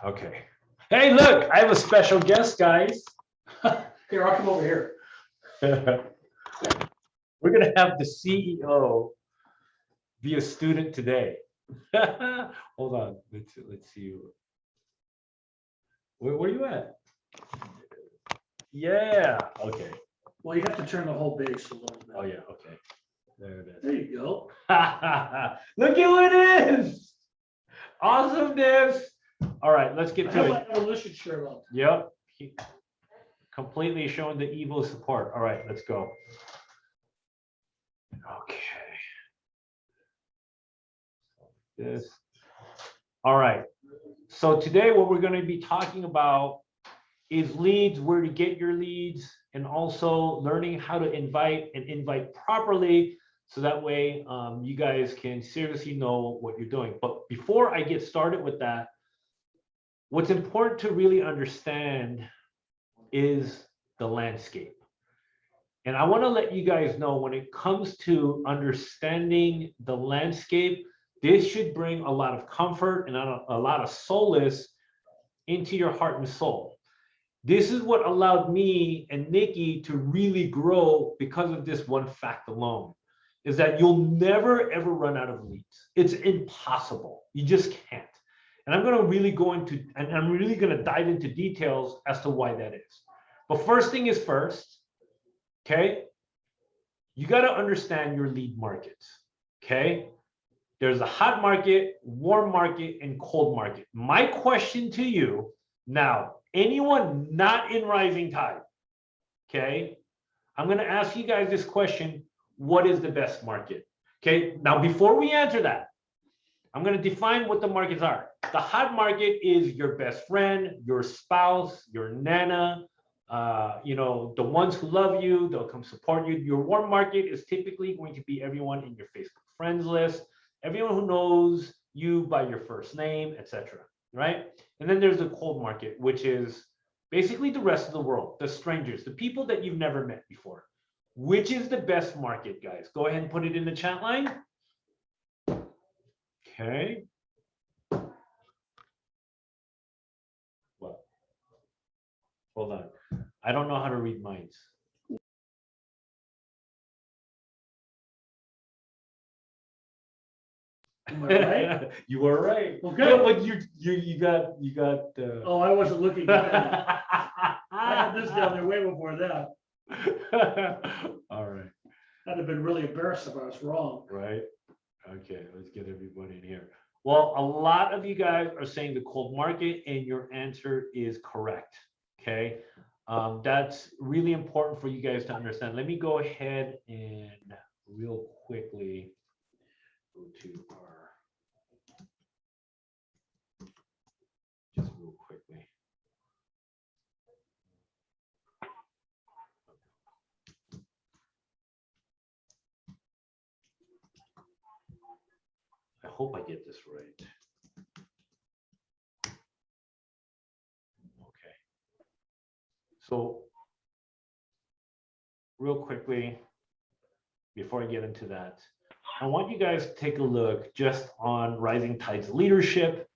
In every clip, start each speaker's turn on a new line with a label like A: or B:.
A: Okay. Hey, look, I have a special guest, guys.
B: Here, I'll come over here.
A: We're going to have the CEO be a student today. Hold on. Let's see. Where are you at? Yeah. Okay.
B: Well, you have to turn the whole base a little bit.
A: Oh, yeah. Okay. There it is.
B: There you go.
A: Look at who it is. Awesomeness. All right, let's get
B: I
A: to
B: have
A: it.
B: my Evolution shirt on.
A: Yep. Completely showing the evil support. All right, let's go. Okay. This. All right. So today what we're going to be talking about is leads, where to get your leads, and also learning how to invite and invite properly. So that way you guys can seriously know what you're doing. But before I get started with that, what's important to really understand is the landscape. And I want to let you guys know, when it comes to understanding the landscape, this should bring a lot of comfort and a lot of solace into your heart and soul. This is what allowed me and Nikki to really grow because of this one fact alone, is that you'll never ever run out of leads. It's impossible. You just can't. And I'm going to really go into, and I'm really going to dive into details as to why that is. But first thing is first, okay? You got to understand your lead markets, okay? There's a hot market, warm market, and cold market. My question to you now, anyone not in Rising Tide, okay? I'm going to ask you guys this question. What is the best market? Okay, now before we answer that, I'm going to define what the markets are. The hot market is your best friend, your spouse, your nana, the ones who love you, they'll come support you. Your warm market is typically going to be everyone in your Facebook friends list, everyone who knows you by your first name, etc. Right? And then there's the cold market, which is basically the rest of the world, the strangers, the people that you've never met before. Which is the best market, guys? Go ahead and put it in the chat line. Okay. Well, hold on. I don't know how to read minds.
B: Am I right?
A: You are right.
B: Okay.
A: No, but you got.
B: Oh, I wasn't looking at that. I had this down there way before that.
A: All right.
B: I'd have been really embarrassed if I was wrong.
A: Right. Okay, let's get everybody in here. Well, a lot of you guys are saying the cold market, and your answer is correct. Okay. That's really important for you guys to understand. Let me go ahead and real quickly go to our, just real quickly. I hope I get this right. Okay. So real quickly, before I get into that, I want you guys to take a look just on Rising Tide's leadership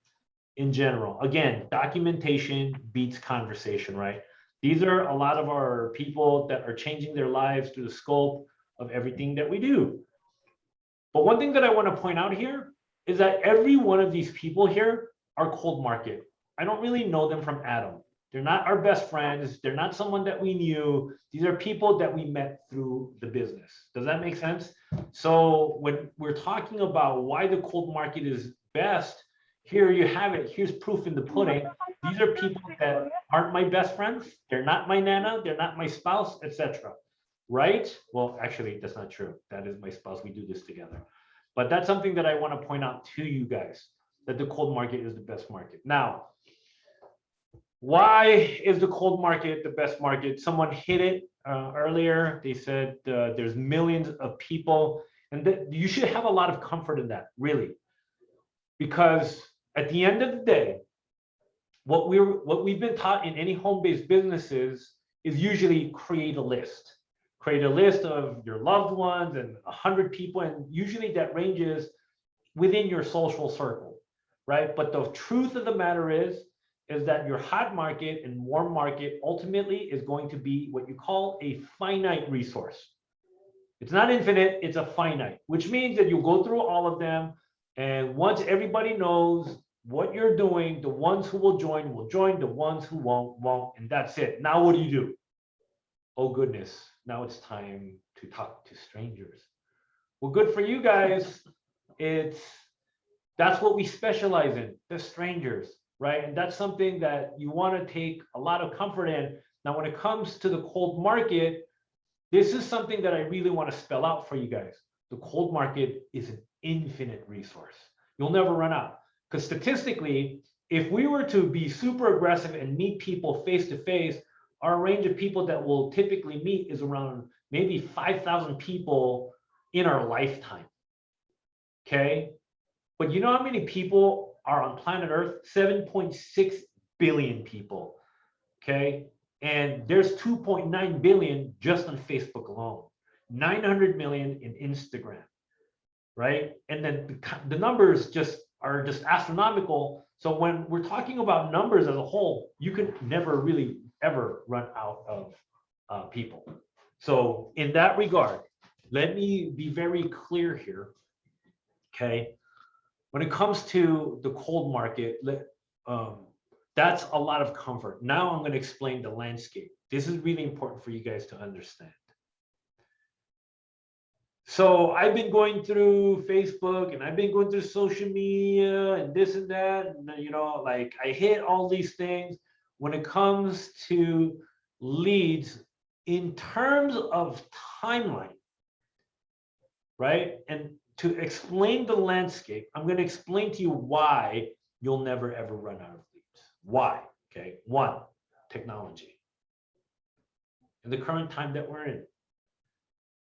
A: in general. Again, documentation beats conversation, right? These are a lot of our people that are changing their lives through the scope of everything that we do. But one thing that I want to point out here is that every one of these people here are cold market. I don't really know them from Adam. They're not our best friends. They're not someone that we knew. These are people that we met through the business. Does that make sense? So when we're talking about why the cold market is best, here you have it. Here's proof in the pudding. These are people that aren't my best friends. They're not my nana. They're not my spouse, etc. Right? Well, actually, that's not true. That is my spouse. We do this together. But that's something that I want to point out to you guys, that the cold market is the best market. Now, why is the cold market the best market? Someone hit it earlier. They said there's millions of people, and that you should have a lot of comfort in that, really, because at the end of the day, what we've been taught in any home-based businesses is usually create a list. Create a list of your loved ones and 100 people, and usually that ranges within your social circle, right? But the truth of the matter is is that your hot market and warm market ultimately is going to be what you call a finite resource. It's not infinite, it's a finite, which means that you go through all of them. And once everybody knows what you're doing, the ones who will join, the ones who won't, and that's it. Now what do? Oh goodness, now it's time to talk to strangers. Well, good for you guys. That's what we specialize in, the strangers, right? And that's something that you want to take a lot of comfort in. Now, when it comes to the cold market, this is something that I really want to spell out for you guys. The cold market is an infinite resource. You'll never run out. Because statistically, if we were to be super aggressive and meet people face to face, our range of people that we'll typically meet is around maybe 5,000 people in our lifetime. Okay? But you know how many people are on planet Earth? 7.6 billion people. Okay? And there's 2.9 billion just on Facebook alone, 900 million in Instagram, right? And then the numbers are just astronomical. So when we're talking about numbers as a whole, you can never really ever run out of people. So in that regard, let me be very clear here, okay? When it comes to the cold market, that's a lot of comfort. Now I'm going to explain the landscape. This is really important for you guys to understand. So I've been going through Facebook and I've been going through social media and this and that, and you know, like I hit all these things. When it comes to leads in terms of timeline, right? And to explain the landscape, I'm going to explain to you why you'll never ever run out of leads. Why? Okay. One, technology. In the current time that we're in,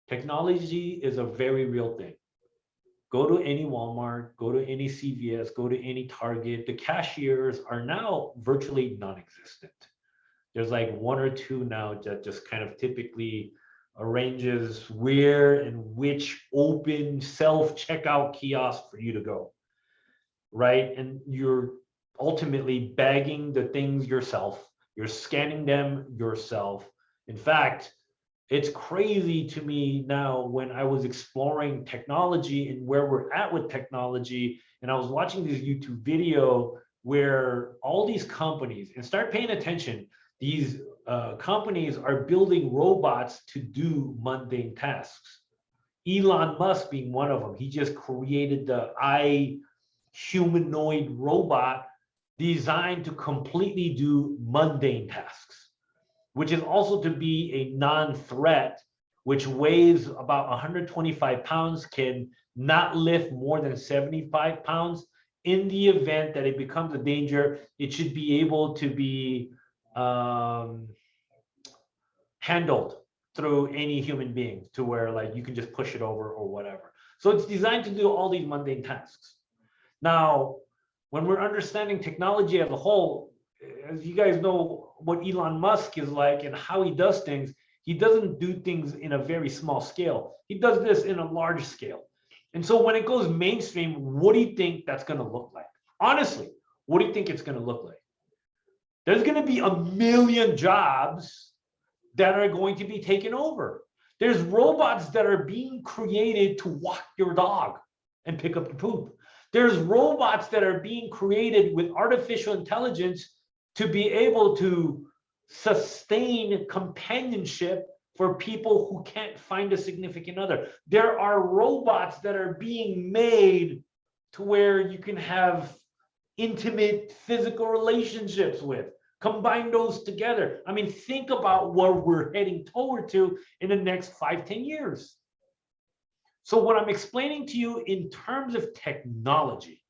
A: technology is a very real thing. Go to any Walmart, go to any CVS, go to any Target. The cashiers are now virtually non-existent. There's like one or two now that just kind of typically arranges where and which open self-checkout kiosk for you to go, right? And you're ultimately bagging the things yourself. You're scanning them yourself. In fact, it's crazy to me now when I was exploring technology and where we're at with technology, and I was watching this YouTube video where all these companies, and start paying attention, these companies are building robots to do mundane tasks. Elon Musk being one of them. He just created the humanoid robot designed to completely do mundane tasks, which is also to be a non-threat, which weighs about 125 pounds, can not lift more than 75 pounds. In the event that it becomes a danger, it should be able to be handled through any human being to where like you can just push it over or whatever. So it's designed to do all these mundane tasks. Now, when we're understanding technology as a whole, as you guys know what Elon Musk is like and how he does things, he doesn't do things in a very small scale. He does this in a large scale. And so when it goes mainstream, what do you think that's going to look like? Honestly, what do you think it's going to look like? There's going to be 1 million jobs that are going to be taken over. There's robots that are being created to walk your dog and pick up the poop. There's robots that are being created with artificial intelligence to be able to sustain companionship for people who can't find a significant other. There are robots that are being made to where you can have intimate physical relationships with. Combine those together. I mean, think about where we're heading toward to in the next 5-10 years. So what I'm explaining to you in terms of technology,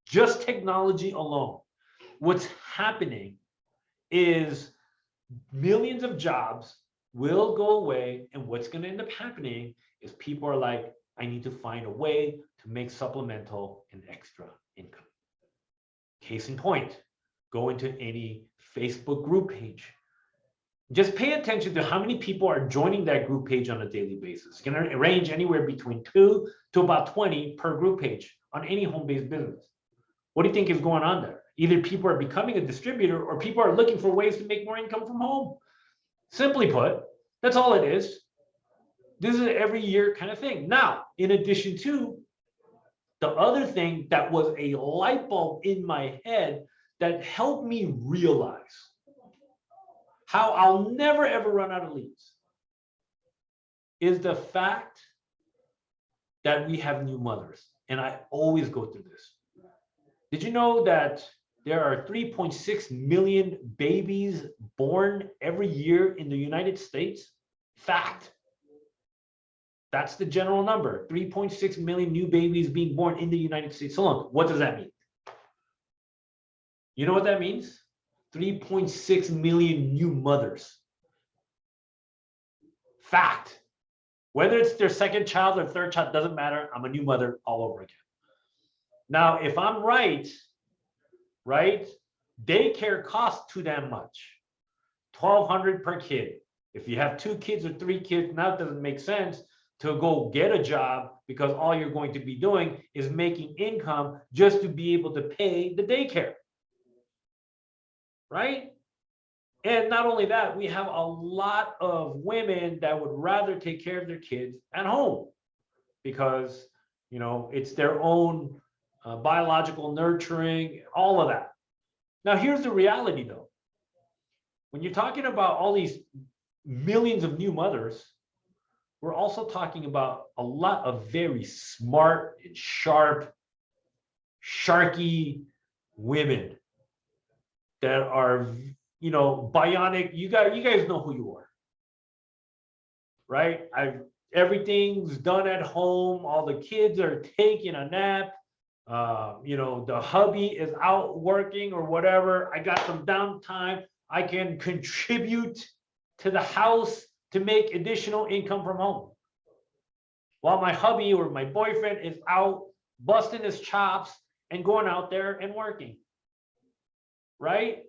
A: just technology alone, what's happening is millions of jobs will go away, and what's going to end up happening is people are like, I need to find a way to make supplemental and extra income. Case in point, go into any Facebook group page. Just pay attention to how many people are joining that group page on a daily basis. It's going to range anywhere between 2 to about 20 per group page on any home-based business. What do you think is going on there? Either people are becoming a distributor or people are looking for ways to make more income from home. Simply put, that's all it is. This is an every year kind of thing. Now, in addition to the other thing that was a light bulb in my head that helped me realize how I'll never ever run out of leads is the fact that we have new mothers. And I always go through this. Did you know that there are 3.6 million babies born every year in the United States? Fact. That's the general number. 3.6 million new babies being born in the United States alone. What does that mean? You know what that means? 3.6 million new mothers. Fact. Whether it's their second child or third child, doesn't matter. I'm a new mother all over again. Now, if I'm right, daycare costs too damn much. $1,200 per kid. If you have 2 kids or 3 kids, now it doesn't make sense to go get a job because all you're going to be doing is making income just to be able to pay the daycare. Right? And not only that, we have a lot of women that would rather take care of their kids at home because, you know, it's their own biological nurturing, all of that. Now, here's the reality, though. When you're talking about all these millions of new mothers, we're also talking about a lot of very smart and sharp, sharky women that are, you know, bionic. You guys know who you are, right? Everything's done at home. All the kids are taking a nap. You know, the hubby is out working or whatever. I got some downtime. I can contribute to the house to make additional income from home. While my hubby or my boyfriend is out busting his chops and going out there and working. Right?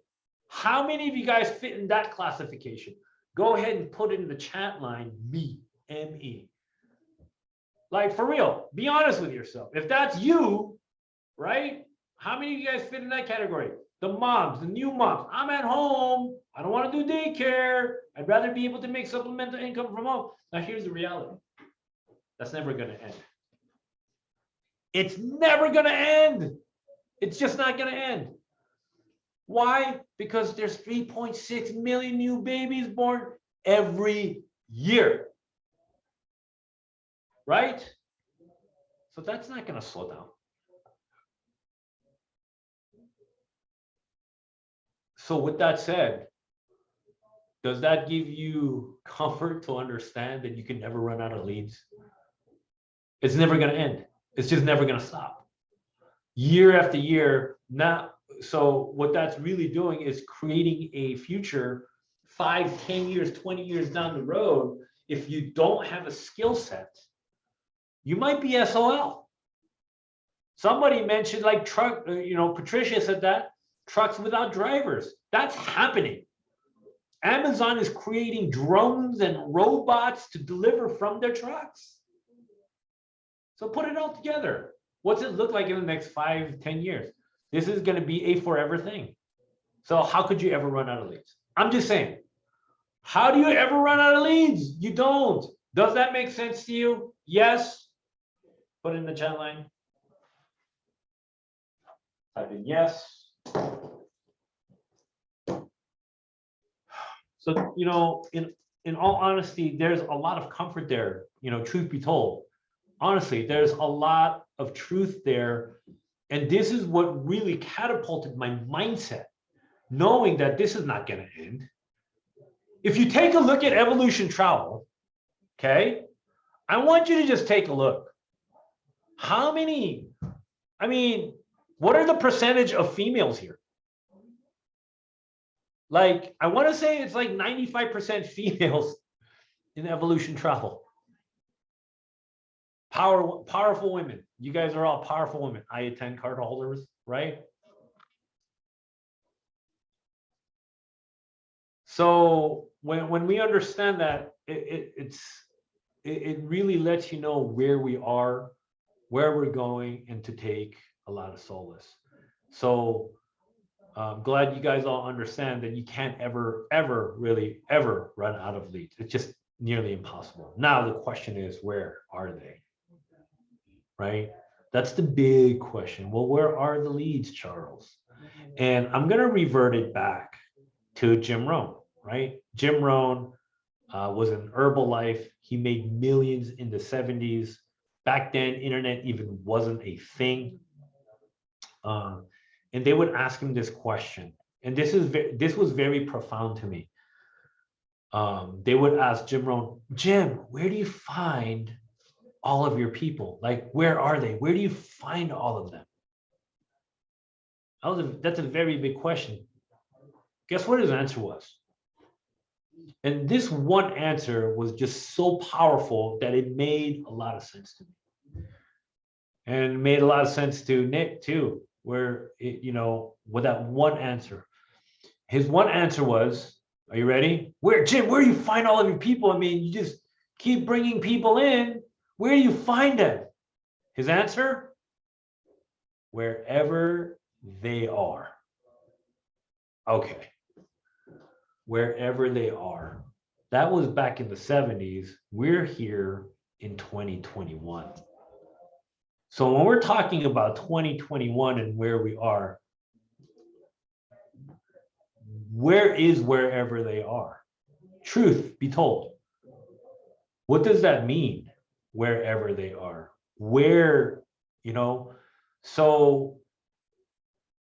A: How many of you guys fit in that classification? Go ahead and put it in the chat line, me, M-E. Like, for real, be honest with yourself. If that's you, right? How many of you guys fit in that category? The moms, the new moms. I'm at home. I don't want to do daycare. I'd rather be able to make supplemental income from home. Now, here's the reality. That's never going to end. It's never going to end. It's just not going to end. Why? Because there's 3.6 million new babies born every year. Right? So that's not going to slow down. So with that said, does that give you comfort to understand that you can never run out of leads? It's never going to end. It's just never going to stop. Year after year. Now, so what that's really doing is creating a future 5, 10 years, 20 years down the road. If you don't have a skill set, you might be SOL. Somebody mentioned like truck, you know, Patricia said that, trucks without drivers. That's happening. Amazon is creating drones and robots to deliver from their trucks. So put it all together. What's it look like in the next 5, 10 years? This is going to be a forever thing. So how could you ever run out of leads? I'm just saying, how do you ever run out of leads? You don't. Does that make sense to you? Yes. Put it in the chat line. Type in yes. So, you know, in all honesty, there's a lot of comfort there, you know, truth be told. Honestly, there's a lot of truth there. And this is what really catapulted my mindset, knowing that this is not going to end. If you take a look at evolution travel, okay, I want you to just take a look. How many, I mean, what are the percentage of females here? Like, I want to say it's like 95% females in evolution travel. Powerful women. You guys are all powerful women. I-10 card holders, right? So when we understand that, it really lets you know where we are, where we're going, and to take a lot of solace. So I'm glad you guys all understand that you can't ever really ever run out of leads. It's just nearly impossible. Now the question is, where are they? Right? That's the big question. Well, where are the leads, Charles? And I'm going to revert it back to Jim Rohn, right? Jim Rohn was an Herbalife. He made millions in the 70s. Back then, internet even wasn't a thing. And they would ask him this question. And this was very profound to me. They would ask Jim Rohn, Jim, where do you find all of your people? Like, where are they? Where do you find all of them? That's a very big question. Guess what his answer was? And this one answer was just so powerful that it made a lot of sense to me. And it made a lot of sense to Nick too, where, with that one answer. His one answer was, are you ready? Jim, where do you find all of your people? I mean, you just keep bringing people in. Where do you find them? His answer, wherever they are. Okay. Wherever they are. That was back in the 70s. We're here in 2021. So when we're talking about 2021 and where we are, where is wherever they are? Truth be told, what does that mean? Wherever they are, where, so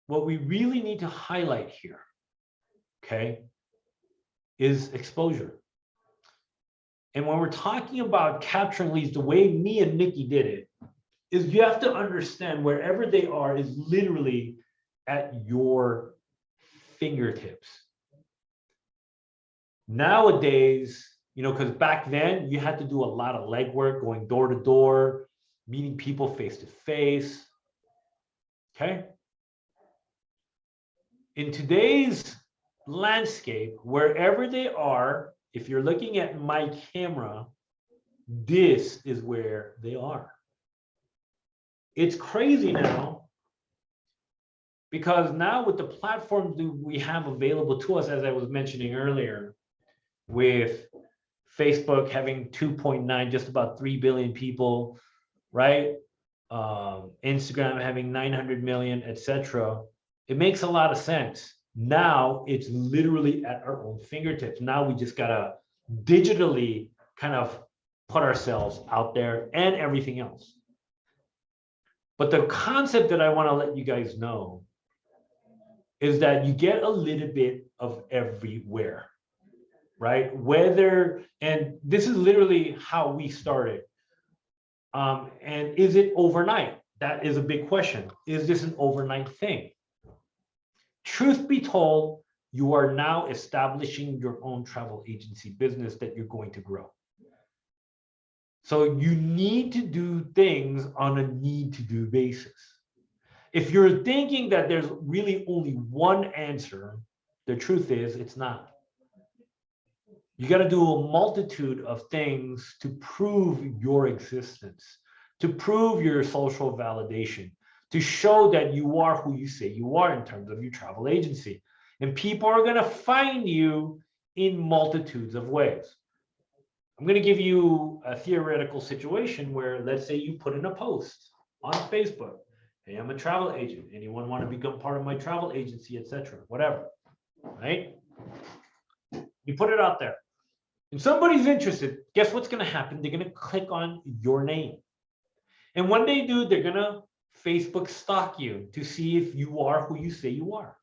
A: what we really need to highlight here, okay, is exposure. And when we're talking about capturing leads, the way me and Nikki did it is you have to understand wherever they are is literally at your fingertips. Nowadays, because back then you had to do a lot of legwork, going door to door, meeting people face to face. Okay. In today's landscape, wherever they are, if you're looking at my camera, this is where they are. It's crazy now, because now with the platforms that we have available to us, as I was mentioning earlier, with Facebook having 2.9, just about 3 billion people, right? Instagram having 900 million, etc. It makes a lot of sense. Now it's literally at our own fingertips. Now we just gotta digitally kind of put ourselves out there and everything else. But the concept that I want to let you guys know is that you get a little bit of everywhere, right? And this is literally how we started. And is it overnight? That is a big question. Is this an overnight thing? Truth be told, you are now establishing your own travel agency business that you're going to grow. So you need to do things on a need to do basis. If you're thinking that there's really only one answer, the truth is it's not. You got to do a multitude of things to prove your existence, to prove your social validation, to show that you are who you say you are in terms of your travel agency. And people are going to find you in multitudes of ways. I'm going to give you a theoretical situation where, let's say you put in a post on Facebook. Hey, I'm a travel agent. Anyone want to become part of my travel agency, etc. Whatever, right? You put it out there. And somebody's interested, guess what's going to happen? They're going to click on your name. And when they do, they're going to Facebook stalk you to see if you are who you say you are.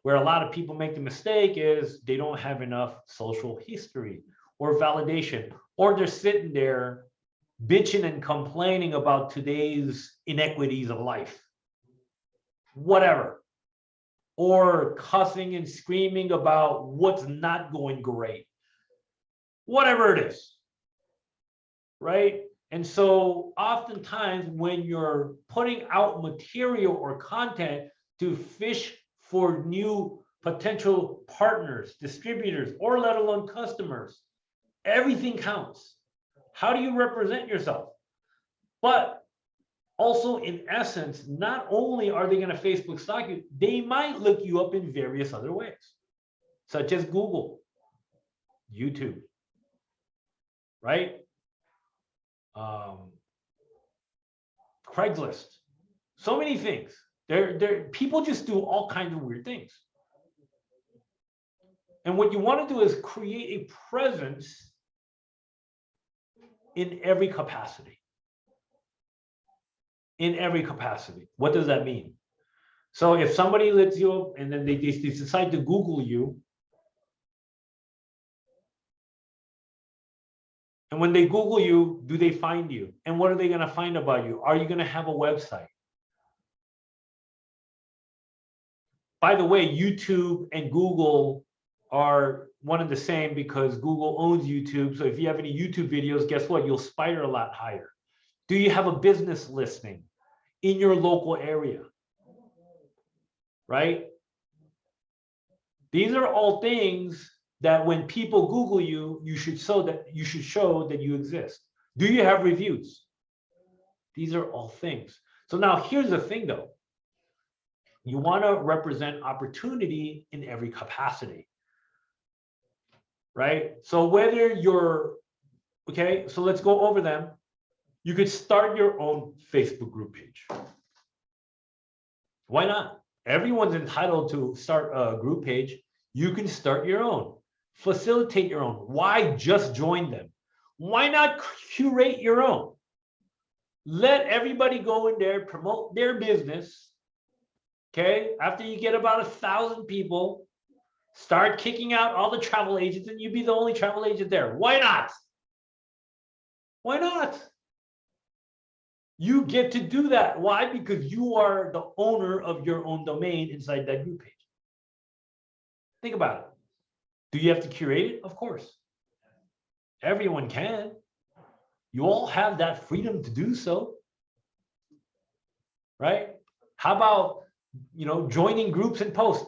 A: Where a lot of people make the mistake is they don't have enough social history or validation, or they're sitting there bitching and complaining about today's inequities of life. Whatever. Or cussing and screaming about what's not going great. Whatever it is. Right? And so oftentimes when you're putting out material or content to fish for new potential partners, distributors, or let alone customers, everything counts. How do you represent yourself? But Also, in essence, not only are they going to Facebook stalk you, they might look you up in various other ways, such as Google, YouTube, right? Craigslist, so many things. People just do all kinds of weird things. And what you want to do is create a presence in every capacity. In every capacity. What does that mean? So if somebody lets you up and then they decide to Google you, and when they Google you, do they find you? And what are they going to find about you? Are you going to have a website? By the way, YouTube and Google are one and the same because Google owns YouTube. So if you have any YouTube videos, guess what? You'll spider a lot higher. Do you have a business listing in your local area? Right? These are all things that when people Google you, you should show that you exist. Do you have reviews? These are all things. So now here's the thing though. You want to represent opportunity in every capacity. Right? So whether you're, okay, so let's go over them. You could start your own Facebook group page. Why not? Everyone's entitled to start a group page. You can start your own. Facilitate your own. Why just join them? Why not curate your own? Let everybody go in there, promote their business. Okay? After you get about 1,000 people, start kicking out all the travel agents and you be the only travel agent there. Why not? Why not? You get to do that. Why? Because you are the owner of your own domain inside that group page. Think about it. Do you have to curate it? Of course. Everyone can. You all have that freedom to do so. Right? How about, joining groups and posts?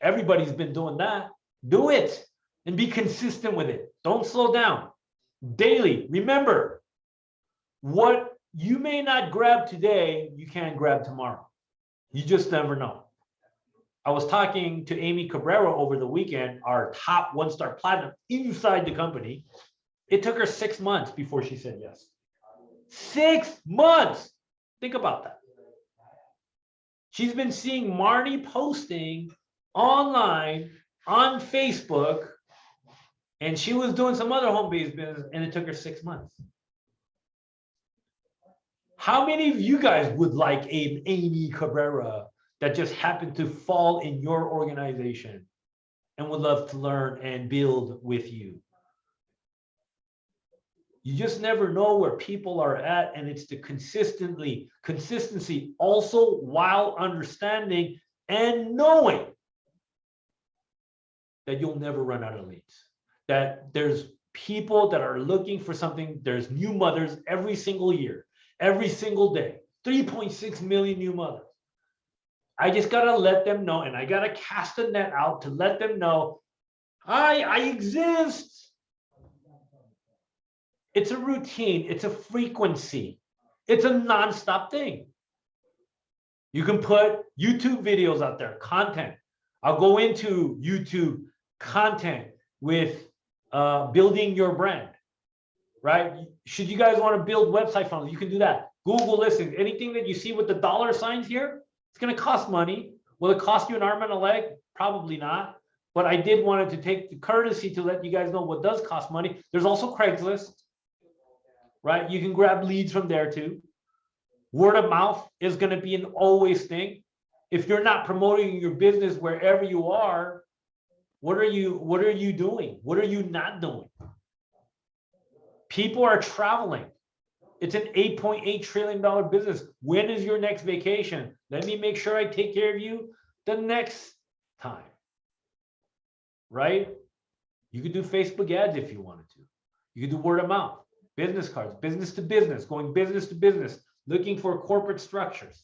A: Everybody's been doing that. Do it and be consistent with it. Don't slow down. Daily. Remember, what you may not grab today, you can't grab tomorrow. You just never know. I was talking to Amy Cabrera over the weekend, our top 1-star platinum inside the company. It took her 6 months before she said yes. 6 months. Think about that. She's been seeing Marty posting online on Facebook, and she was doing some other home-based business, and it took her 6 months. How many of you guys would like an Amy Cabrera that just happened to fall in your organization and would love to learn and build with you? You just never know where people are at, and it's the consistency also while understanding and knowing that you'll never run out of leads, that there's people that are looking for something. There's new mothers every single year, every single day, 3.6 million new mothers. I just got to let them know, and I got to cast a net out to let them know, I exist. It's a routine. It's a frequency. It's a nonstop thing. You can put YouTube videos out there, content. I'll go into YouTube content with building your brand, right? Should you guys want to build website funnels, you can do that. Google listings, anything that you see with the dollar signs here, it's going to cost money. Will it cost you an arm and a leg? Probably not. But I did want to take the courtesy to let you guys know what does cost money. There's also Craigslist, right? You can grab leads from there too. Word of mouth is going to be an always thing. If you're not promoting your business wherever you are, what are you doing? What are you not doing? People are traveling. It's an $8.8 trillion business. When is your next vacation? Let me make sure I take care of you the next time. Right? You could do Facebook ads if you wanted to. You could do word of mouth, business cards, business to business, going business to business, looking for corporate structures.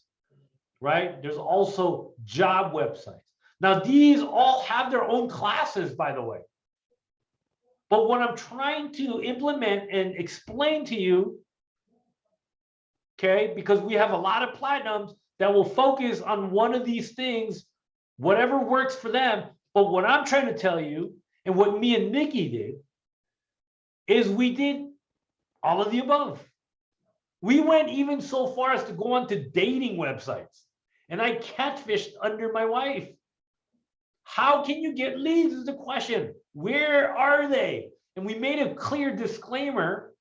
A: Right? There's also job websites. Now, these all have their own classes, by the way. But what I'm trying to implement and explain to you okay? Because we have a lot of platinums that will focus on one of these things, whatever works for them. But what I'm trying to tell you, and what me and Nikki did, is we did all of the above. We went even so far as to go onto dating websites, and I catfished under my wife. How can you get leads is the question. Where are they? And we made a clear disclaimer,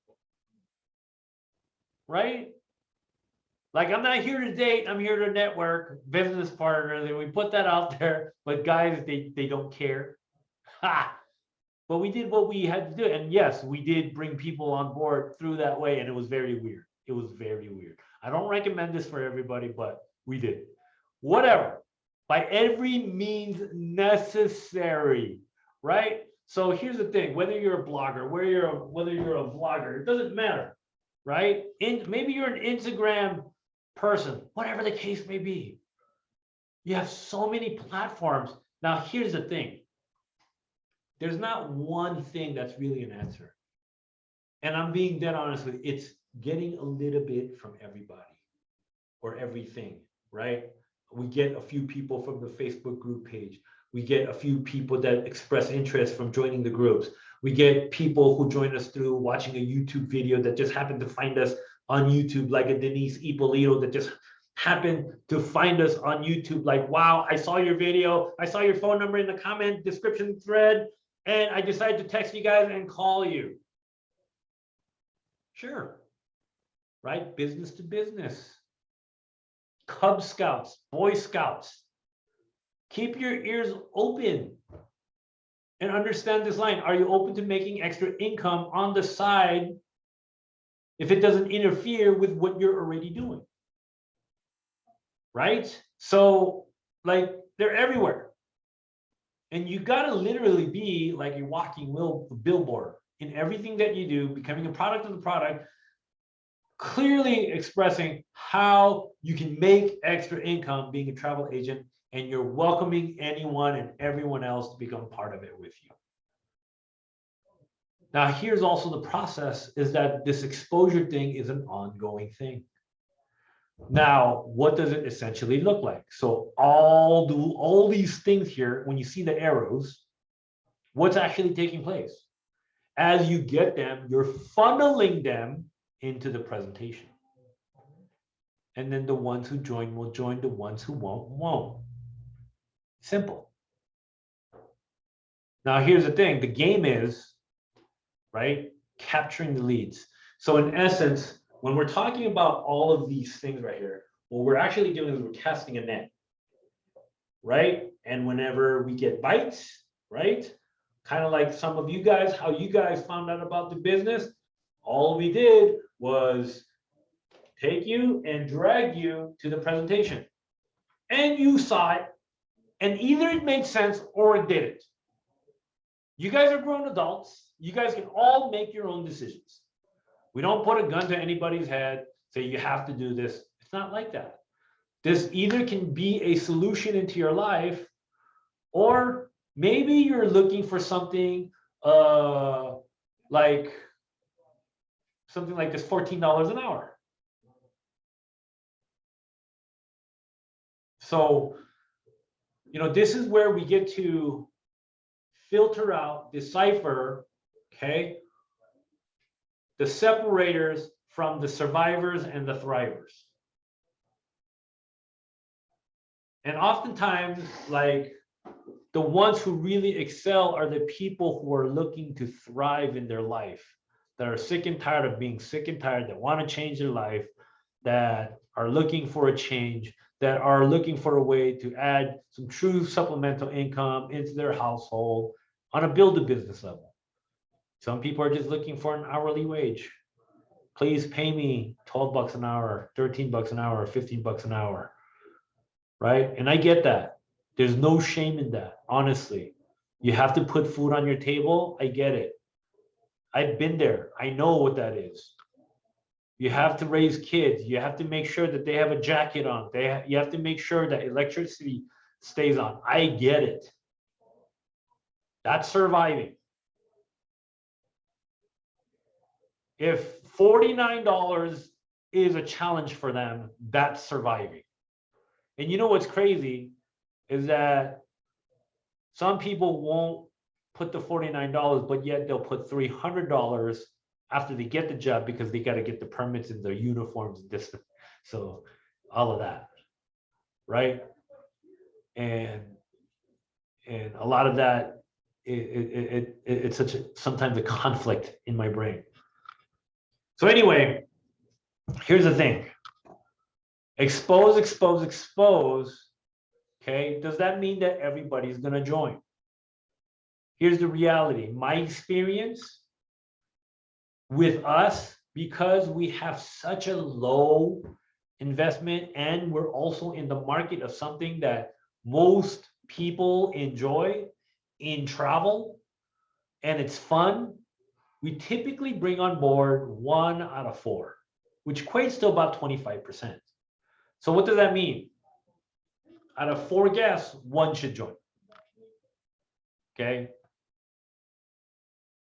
A: right? Like, I'm not here to date, I'm here to network, business partners, and we put that out there, but guys, they don't care. Ha! But we did what we had to do. And yes, we did bring people on board through that way, and it was very weird. It was very weird. I don't recommend this for everybody, but we did. Whatever. By every means necessary, right? So here's the thing, whether you're a blogger, whether you're a vlogger, it doesn't matter, right? Maybe you're an Instagram person, whatever the case may be. You have so many platforms. Now, here's the thing. There's not one thing that's really an answer. And I'm being dead honest with you, it's getting a little bit from everybody or everything, right? We get a few people from the Facebook group page. We get a few people that express interest from joining the groups. We get people who join us through watching a YouTube video that just happened to find us on YouTube, like a Denise Ippolito that just happened to find us on YouTube. Like, wow, I saw your video. I saw your phone number in the comment description thread, and I decided to text you guys and call you. Sure, right? Business to business. Cub Scouts, Boy Scouts. Keep your ears open and understand this line. Are you open to making extra income on the side if it doesn't interfere with what you're already doing? Right? So, like, they're everywhere. And you got to literally be like a walking billboard in everything that you do, becoming a product of the product, clearly expressing how you can make extra income being a travel agent, and you're welcoming anyone and everyone else to become part of it with you. Now, here's also the process, is that this exposure thing is an ongoing thing. Now, what does it essentially look like? So all these things here, when you see the arrows, what's actually taking place? As you get them, you're funneling them into the presentation. And then the ones who join will join, the ones who won't. Simple. Now, here's the thing. The game is, right, capturing the leads. So in essence, when we're talking about all of these things right here, what we're actually doing is we're casting a net, right? And whenever we get bites, right, kind of like some of you guys, how you guys found out about the business, all we did was take you and drag you to the presentation. And you saw it, and either it made sense or it didn't. You guys are grown adults. You guys can all make your own decisions. We don't put a gun to anybody's head, say you have to do this. It's not like that. This either can be a solution into your life, or maybe you're looking for something like this $14 an hour. So, you know, this is where we get to filter out, decipher, okay, the separators from the survivors and the thrivers. And oftentimes, like, the ones who really excel are the people who are looking to thrive in their life, that are sick and tired of being sick and tired, that want to change their life, that are looking for a change, that are looking for a way to add some true supplemental income into their household on a build-a-business level. Some people are just looking for an hourly wage. Please pay me 12 bucks an hour, 13 bucks an hour, 15 bucks an hour, right? And I get that. There's no shame in that, honestly. You have to put food on your table. I get it. I've been there. I know what that is. You have to raise kids. You have to make sure that they have a jacket on. You have to make sure that electricity stays on. I get it. That's surviving. If $49 is a challenge for them that's surviving. And you know what's crazy is that some people won't put the $49, but yet they'll put $300 after they get the job because they got to get the permits and their uniforms and this. So all of that, right? And a lot of that, it's such a, sometimes a conflict in my brain. So anyway, here's the thing. Expose, expose, expose. Okay, does that mean that everybody's going to join? Here's the reality. My experience with us, because we have such a low investment and we're also in the market of something that most people enjoy in travel and it's fun, we typically bring on board 1 out of 4, which equates to about 25%. So what does that mean? Out of 4 guests, 1 should join. Okay.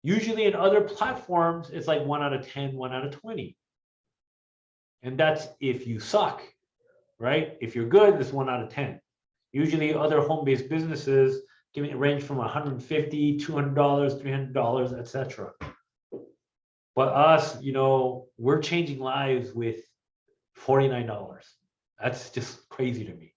A: Usually in other platforms, it's like 1 out of 10, 1 out of 20. And that's if you suck, right? If you're good, it's 1 out of 10. Usually other home-based businesses give it range from $150, $200, $300, etc. But us, you know, we're changing lives with $49. That's just crazy to me.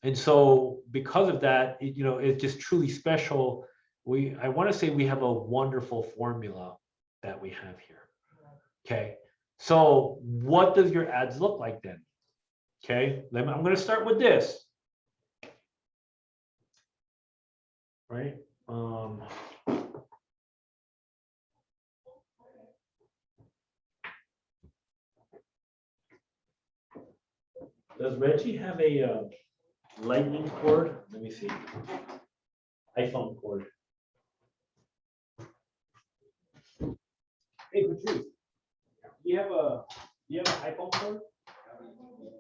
A: And so because of that, you know, it's just truly special. I want to say we have a wonderful formula that we have here. Okay. So what does your ads look like then? Okay. I'm going to start with this. Right. Does Reggie have a lightning cord? Let me see. iPhone cord. Hey, Patrice, do you have an iPhone cord?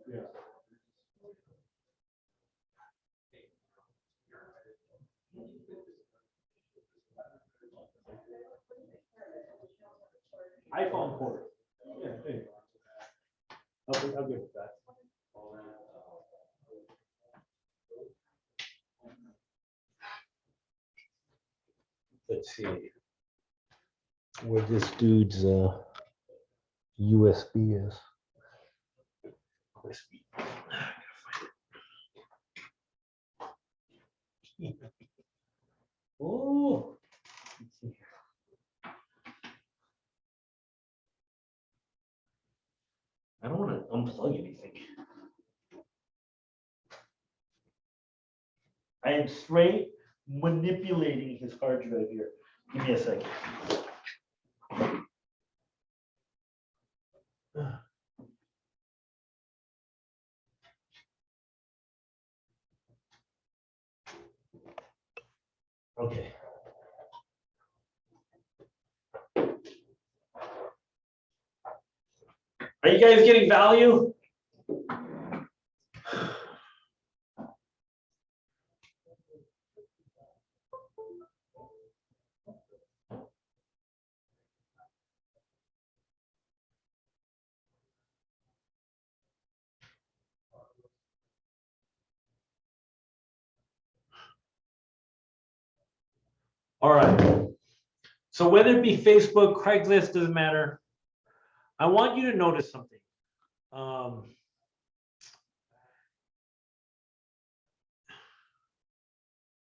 A: Yeah. iPhone cord. Yeah, there you go. I'll give it that. Let's see where this dude's USB is. USB. Oh, let's see here. I don't want to unplug anything. I am straight manipulating his hard drive here. Give me a second. Okay. Are you guys getting value? All right. So whether it be Facebook, Craigslist, doesn't matter. I want you to notice something.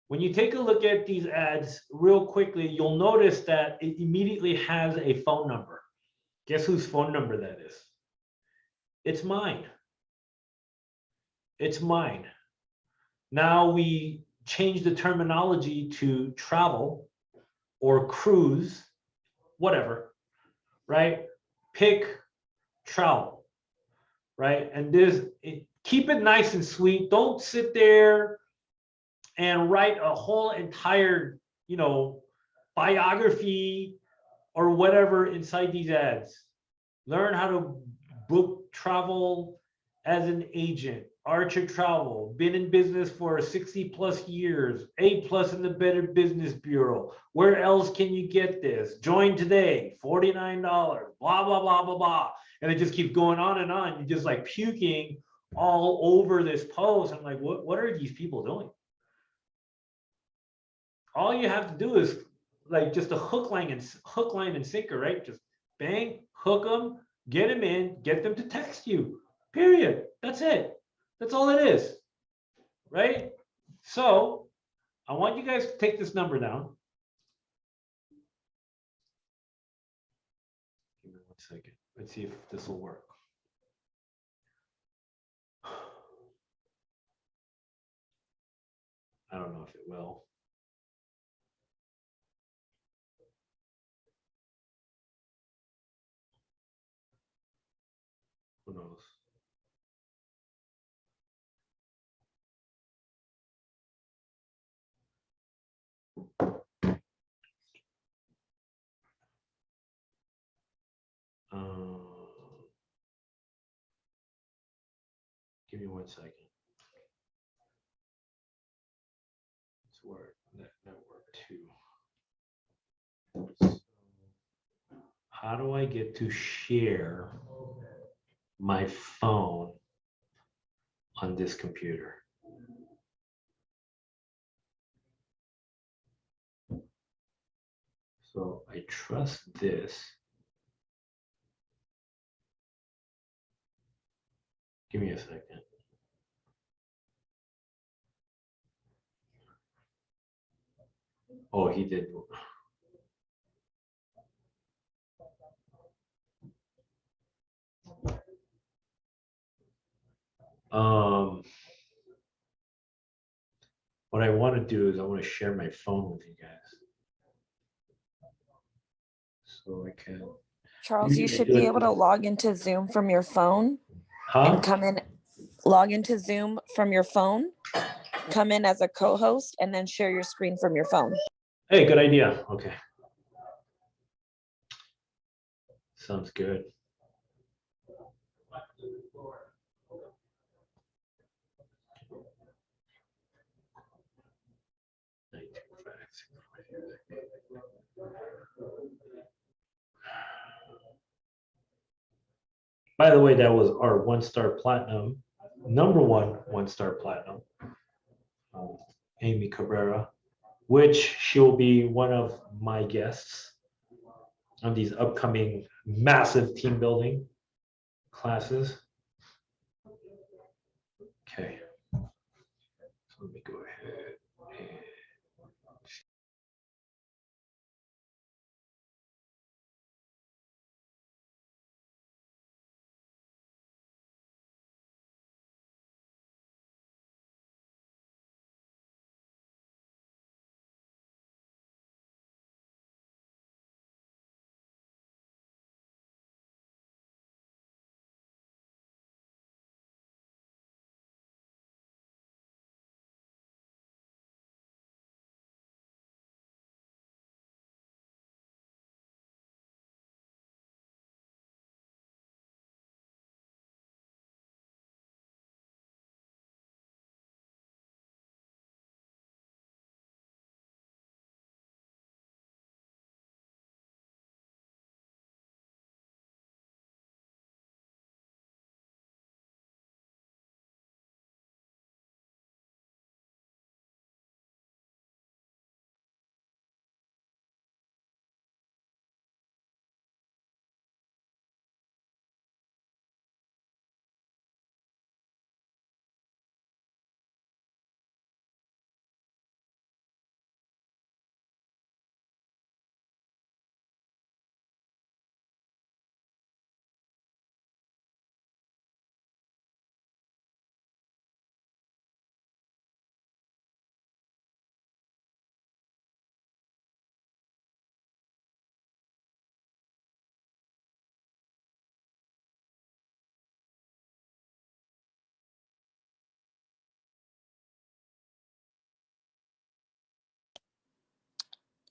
A: When you take a look at these ads real quickly, you'll notice that it immediately has a phone number. Guess whose phone number that is? It's mine. It's mine. Now we change the terminology to travel or cruise, whatever, right? Pick travel, right? And keep it nice and sweet. Don't sit there and write a whole entire, you know, biography or whatever inside these ads. Learn how to book travel as an agent, Archer Travel, been in business for 60 plus years, A plus in the Better Business Bureau. Where else can you get this? Join today, $49, blah, blah, blah, blah, blah. And it just keeps going on and on. You're just like puking all over this post. I'm like, what are these people doing? All you have to do is like just a hook, line, and sinker, right? Just bang, hook them, get them in, get them to text you. Period. That's it. That's all it is, right? So I want you guys to take this number down. Give me 1 second. Let's see if this will work. I don't know if it will. Who knows? Give me 1 second. It's work. That worked too. So, how do I get to share my phone on this computer? So I trust this. Give me a second. Oh, he did. What I want to do is I want to share my phone with you guys. So I can.
C: Charles, you should be able to log into Zoom from your phone and come in, log into Zoom from your phone, come in as a co-host, and then share your screen from your phone.
A: Hey, good idea. Okay. Sounds good. By the way, that was our 1-star platinum, #1 1-star platinum, Amy Cabrera, which she'll be one of my guests on these upcoming massive team building classes. Okay, so let me go ahead and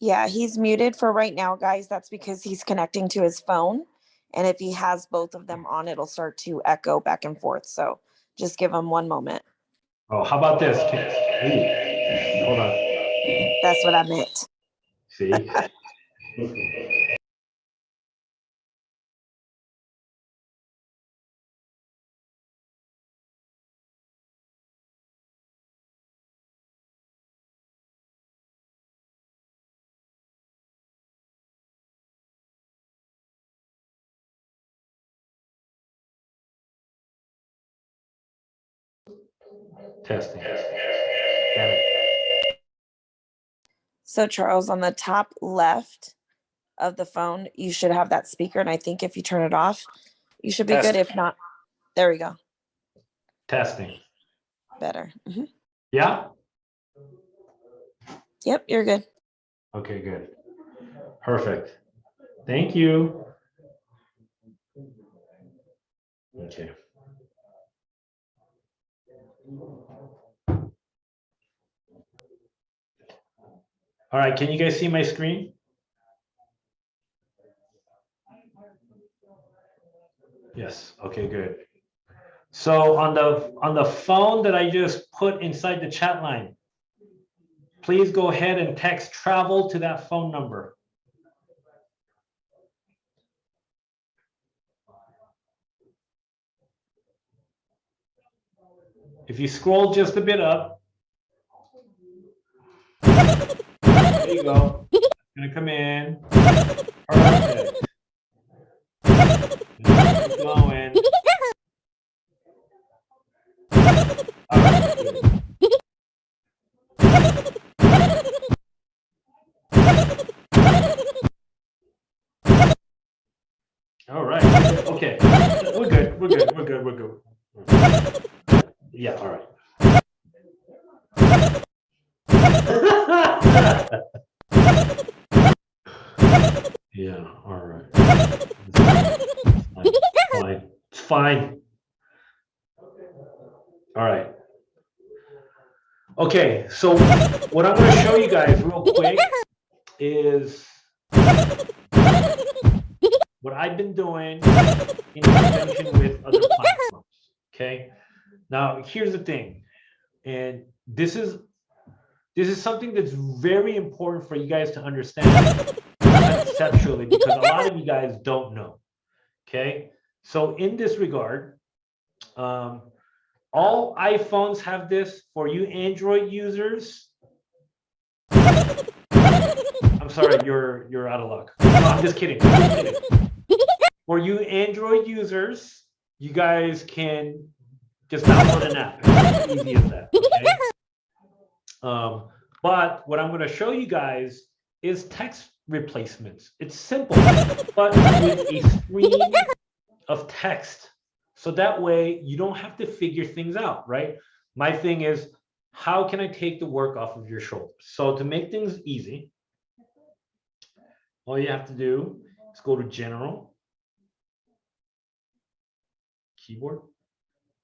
C: Yeah, he's muted for right now, guys. That's because he's connecting to his phone. And if he has both of them on, it'll start to echo back and forth. So Just give them one moment.
A: Oh, how about this? Ooh, hold on.
C: That's what I meant.
A: See? Testing. Damn it.
C: So Charles, on the top left of the phone, you should have that speaker. And I think if you turn it off, you should be good. If not, there we go.
A: Testing.
C: Better. Mhm.
A: Yeah?
C: Yep, you're good.
A: Okay, good. Perfect. Thank you. Okay. All right, can you guys see my screen? Yes, okay, good. So on the phone that I just put inside the chat line, please go ahead and text travel to that phone number. If you scroll just a bit up, there you go. It's gonna come in. Perfect. Keep going. All right, good. All right. Okay. We're good. We're good. We're good. We're good. Yeah. All right. Yeah. All right. It's fine. It's fine. All right. Okay. So what I'm going to show you guys real quick is what I've been doing in conjunction with other platforms. Okay. Now, here's the thing, and this is something that's very important for you guys to understand conceptually, because a lot of you guys don't know. Okay. So in this regard, all iPhones have this. For you Android users, I'm sorry, you're out of luck. No, I'm just kidding. I'm just kidding. For you Android users, you guys can just download an app. It's as easy as that. Okay. But what I'm going to show you guys is text replacements. It's simple, but with a stream of text. So that way you don't have to figure things out, right? My thing is, how can I take the work off of your shoulders? So to make things easy, all you have to do is go to General, Keyboard,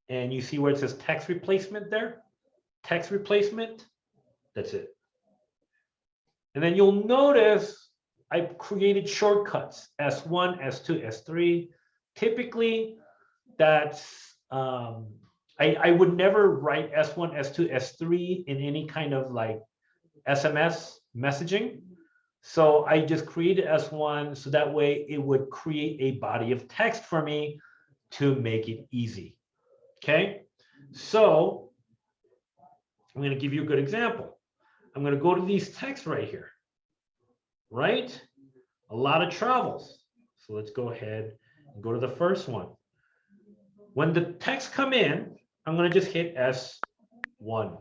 A: and you see where it says text replacement there? Text replacement, that's it. And then you'll notice I've created shortcuts, S1, S2, S3. Typically, that's, I would never write S1, S2, S3 in any kind of like SMS messaging. So I just created S1 so that way it would create a body of text for me to make it easy. Okay, so I'm going to give you a good example. I'm going to go to these texts right here, right? A lot of travels. So let's go ahead and go to the first one. When the texts come in, I'm going to just hit S1,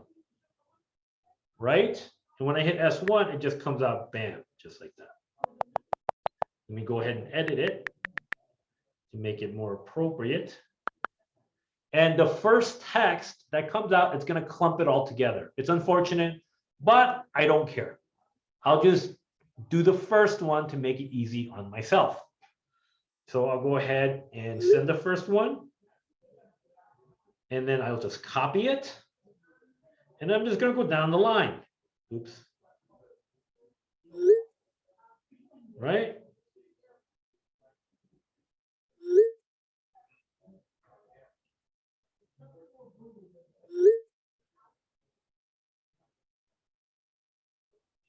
A: right? And when I hit S1, it just comes out, bam, just like that. Let me go ahead and edit it to make it more appropriate. And the first text that comes out, it's going to clump it all together. It's unfortunate, but I don't care. I'll just do the first one to make it easy on myself. So I'll go ahead and send the first one. And then I'll just copy it. And I'm just going to go down the line. Oops. Right?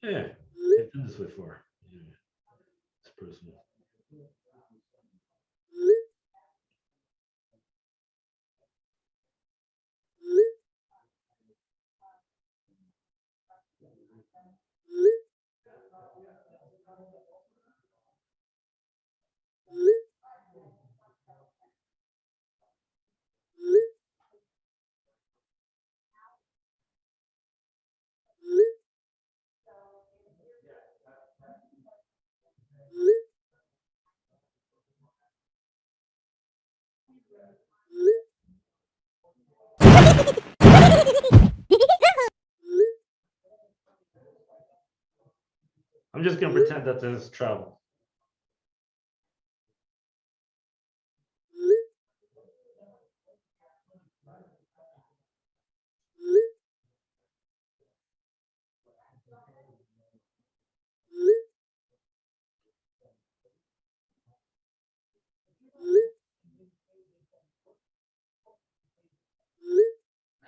A: Yeah, I've done this before. Yeah, it's personal. I'm just gonna pretend that this is travel.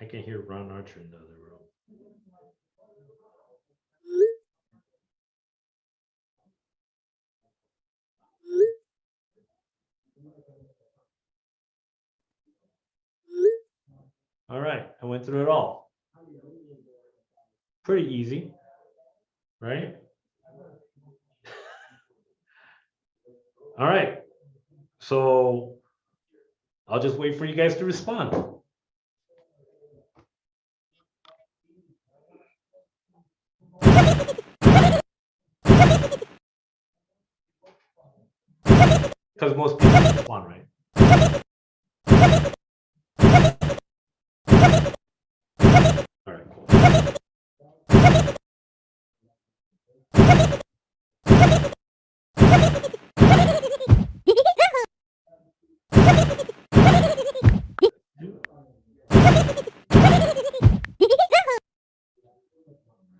A: I can hear Ron Archer in the other room. All right, I went through it all. Pretty easy, right? All right, so I'll just wait for you guys to respond. Because most people respond, right? All right, cool.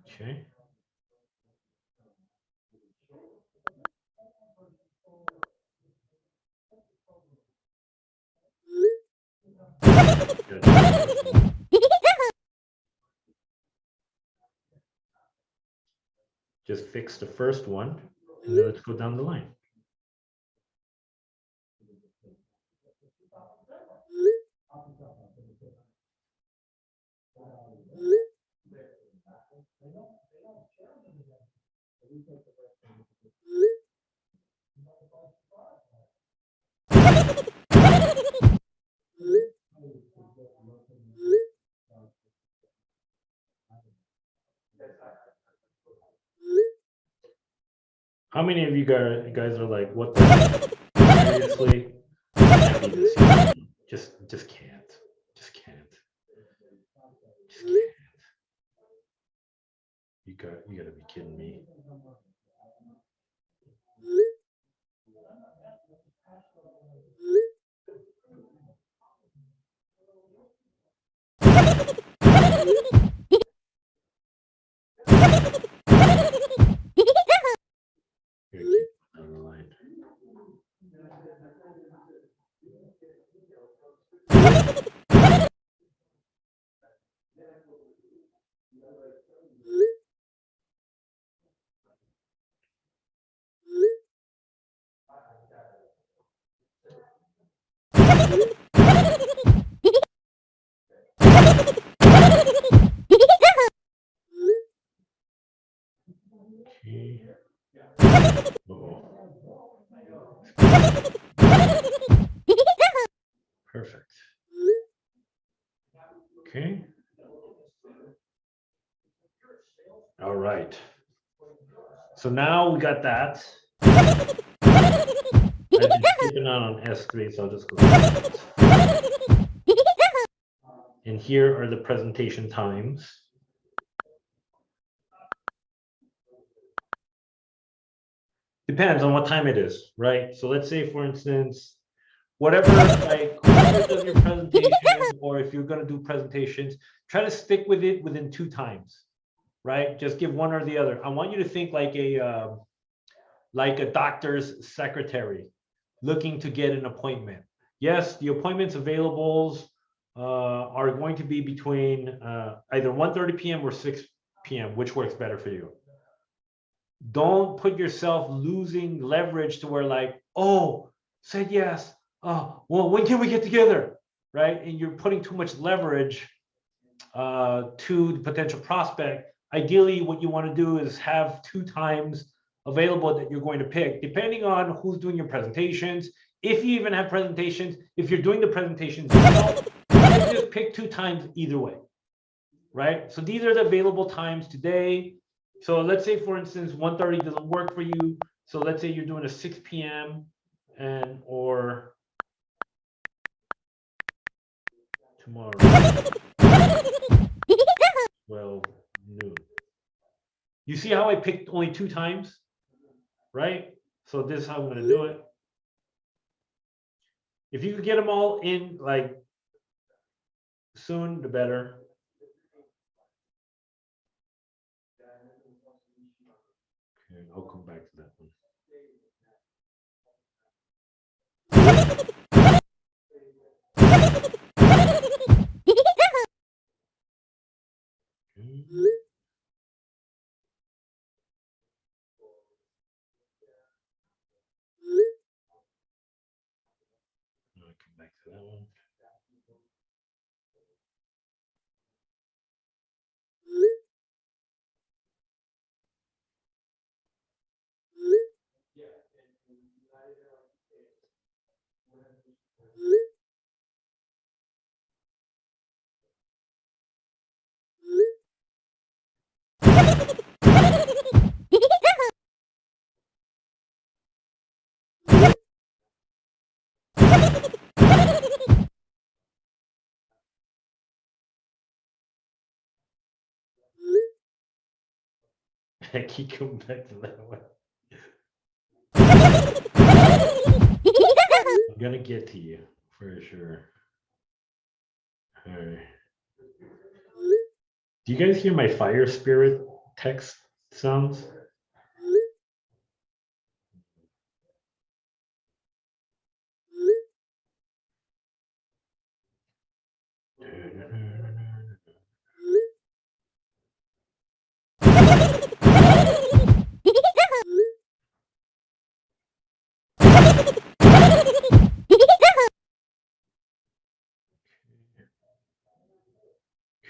A: Okay. Good. Just fix the first one, and then let's go down the line. How many of you guys are like, what the heck? Seriously? Can't be this easy. Just can't. Just can't. Just can't. You gotta be kidding me. Here, keep on the line. Okay. Uh-oh. Perfect. Okay. All right. So now we got that. I've been skipping out on S3, so I'll just go. And here are the presentation times. Depends on what time it is, right? So let's say, for instance, whatever does your presentation, or if you're going to do presentations, try to stick with it within 2 times, right? Just give one or the other. I want you to think like a doctor's secretary looking to get an appointment. Yes, the appointments availables are going to be between either 1:30 p.m. or 6 p.m., which works better for you. don't put yourself losing leverage to where like, oh, said yes. Oh, well, when can we get together? Right? And you're putting too much leverage to the potential prospect. Ideally, what you want to do is have 2 times available that you're going to pick, depending on who's doing your presentations. If you even have presentations, if you're doing the presentations yourself, you can just pick 2 times either way, right? So these are the available times today. So let's say, for instance, 1:30 doesn't work for you. So let's say you're doing a 6 p.m. and or tomorrow, 12 noon. You see how I picked only 2 times, right? So this is how I'm going to do it. If you could get them all in like soon, the better. Okay, I'll come back to that one. I'll come back to that one. I keep coming back to that one. I'm gonna get to you for sure. All right. Do you guys hear my fire spirit text sounds?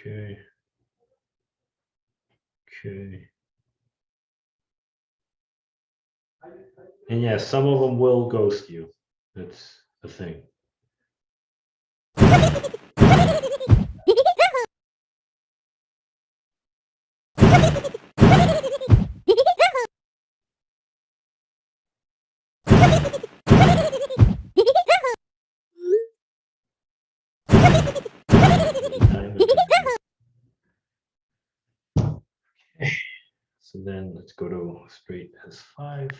A: Okay. Okay. And yeah, some of them will ghost you. That's the thing. So then let's go to straight S5.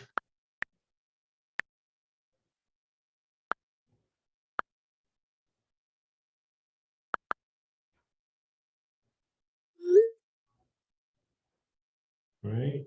A: Right.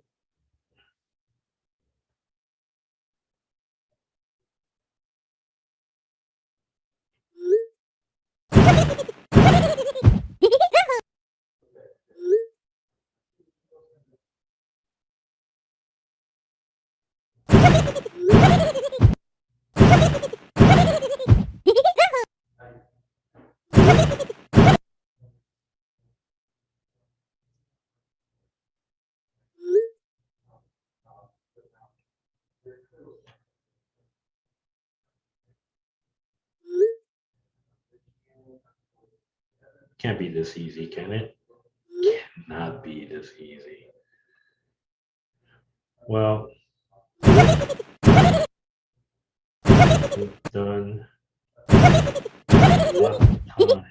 A: Can't be this easy, can it? Cannot be this easy. Well, we've done a lot of time.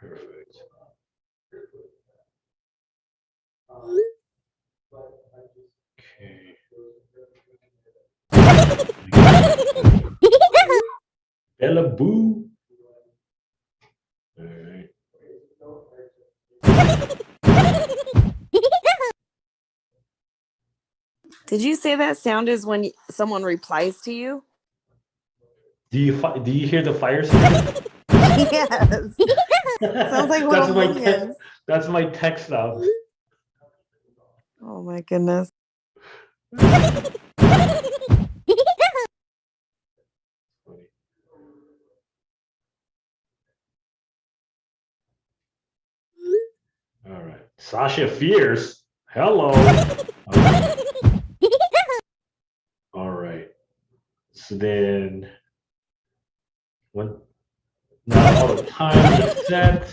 A: Perfect. Okay. Bella Boo. All right.
C: Did you say that sound is when someone replies to you?
A: Do you hear the fire scream?
C: Yes. Sounds like little minions.
A: That's my text sound.
C: Oh my goodness.
A: All right. Sasha Fierce. Hello. Okay. All right. So then when now all the time is set.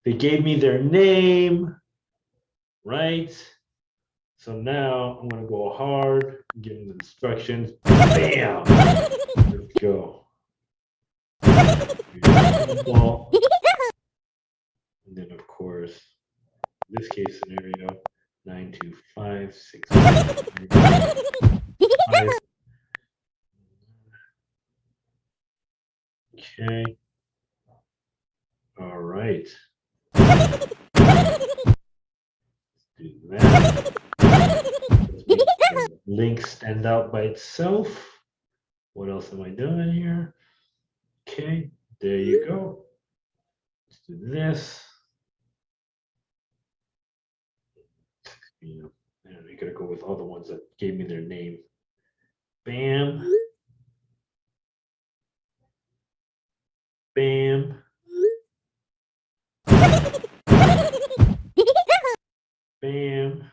A: They gave me their name, right? So now I'm gonna go hard, give them the instructions. Bam! Let's go. And then of course, this case scenario, 92565. Okay. All right. Let's do that. Let's make the link stand out by itself. What else am I doing here? Okay, there you go. Let's do this. And we gotta go with all the ones that gave me their name. Bam. Bam. Bam.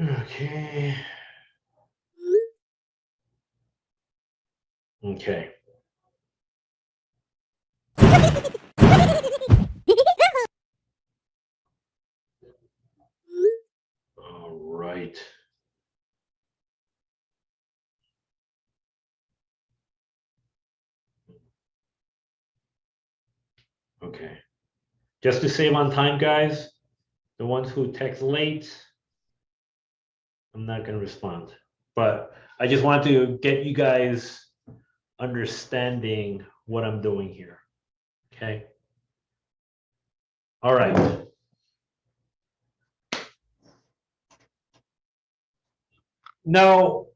A: Okay. Okay. All right. Okay. Just to save on time, guys, the ones who text late, I'm not going to respond. But I just want to get you guys understanding what I'm doing here. Okay. All right. Now,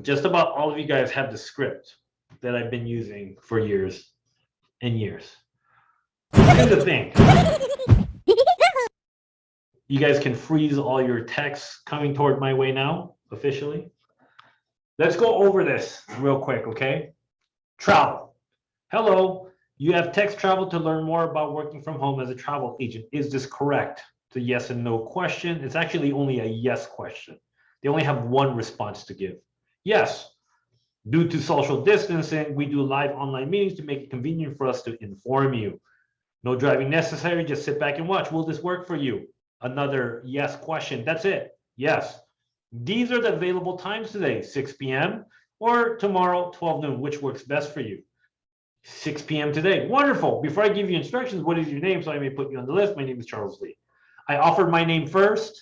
A: just about all of you guys have the script that I've been using for years and years. Here's the thing. You guys can freeze all your texts coming toward my way now, officially. Let's go over this real quick, okay? Travel. Hello, you have text travel to learn more about working from home as a travel agent. Is this correct? It's a yes and no question. It's actually only a yes question. They only have one response to give. Yes, due to social distancing, we do live online meetings to make it convenient for us to inform you. No driving necessary, just sit back and watch. Will this work for you? Another yes question. That's it. Yes. These are the available times today, 6 p.m. or tomorrow, 12 noon. Which works best for you? 6 p.m. today. Wonderful. Before I give you instructions, what is your name so I may put you on the list? My name is Charles Lee. I offered my name first,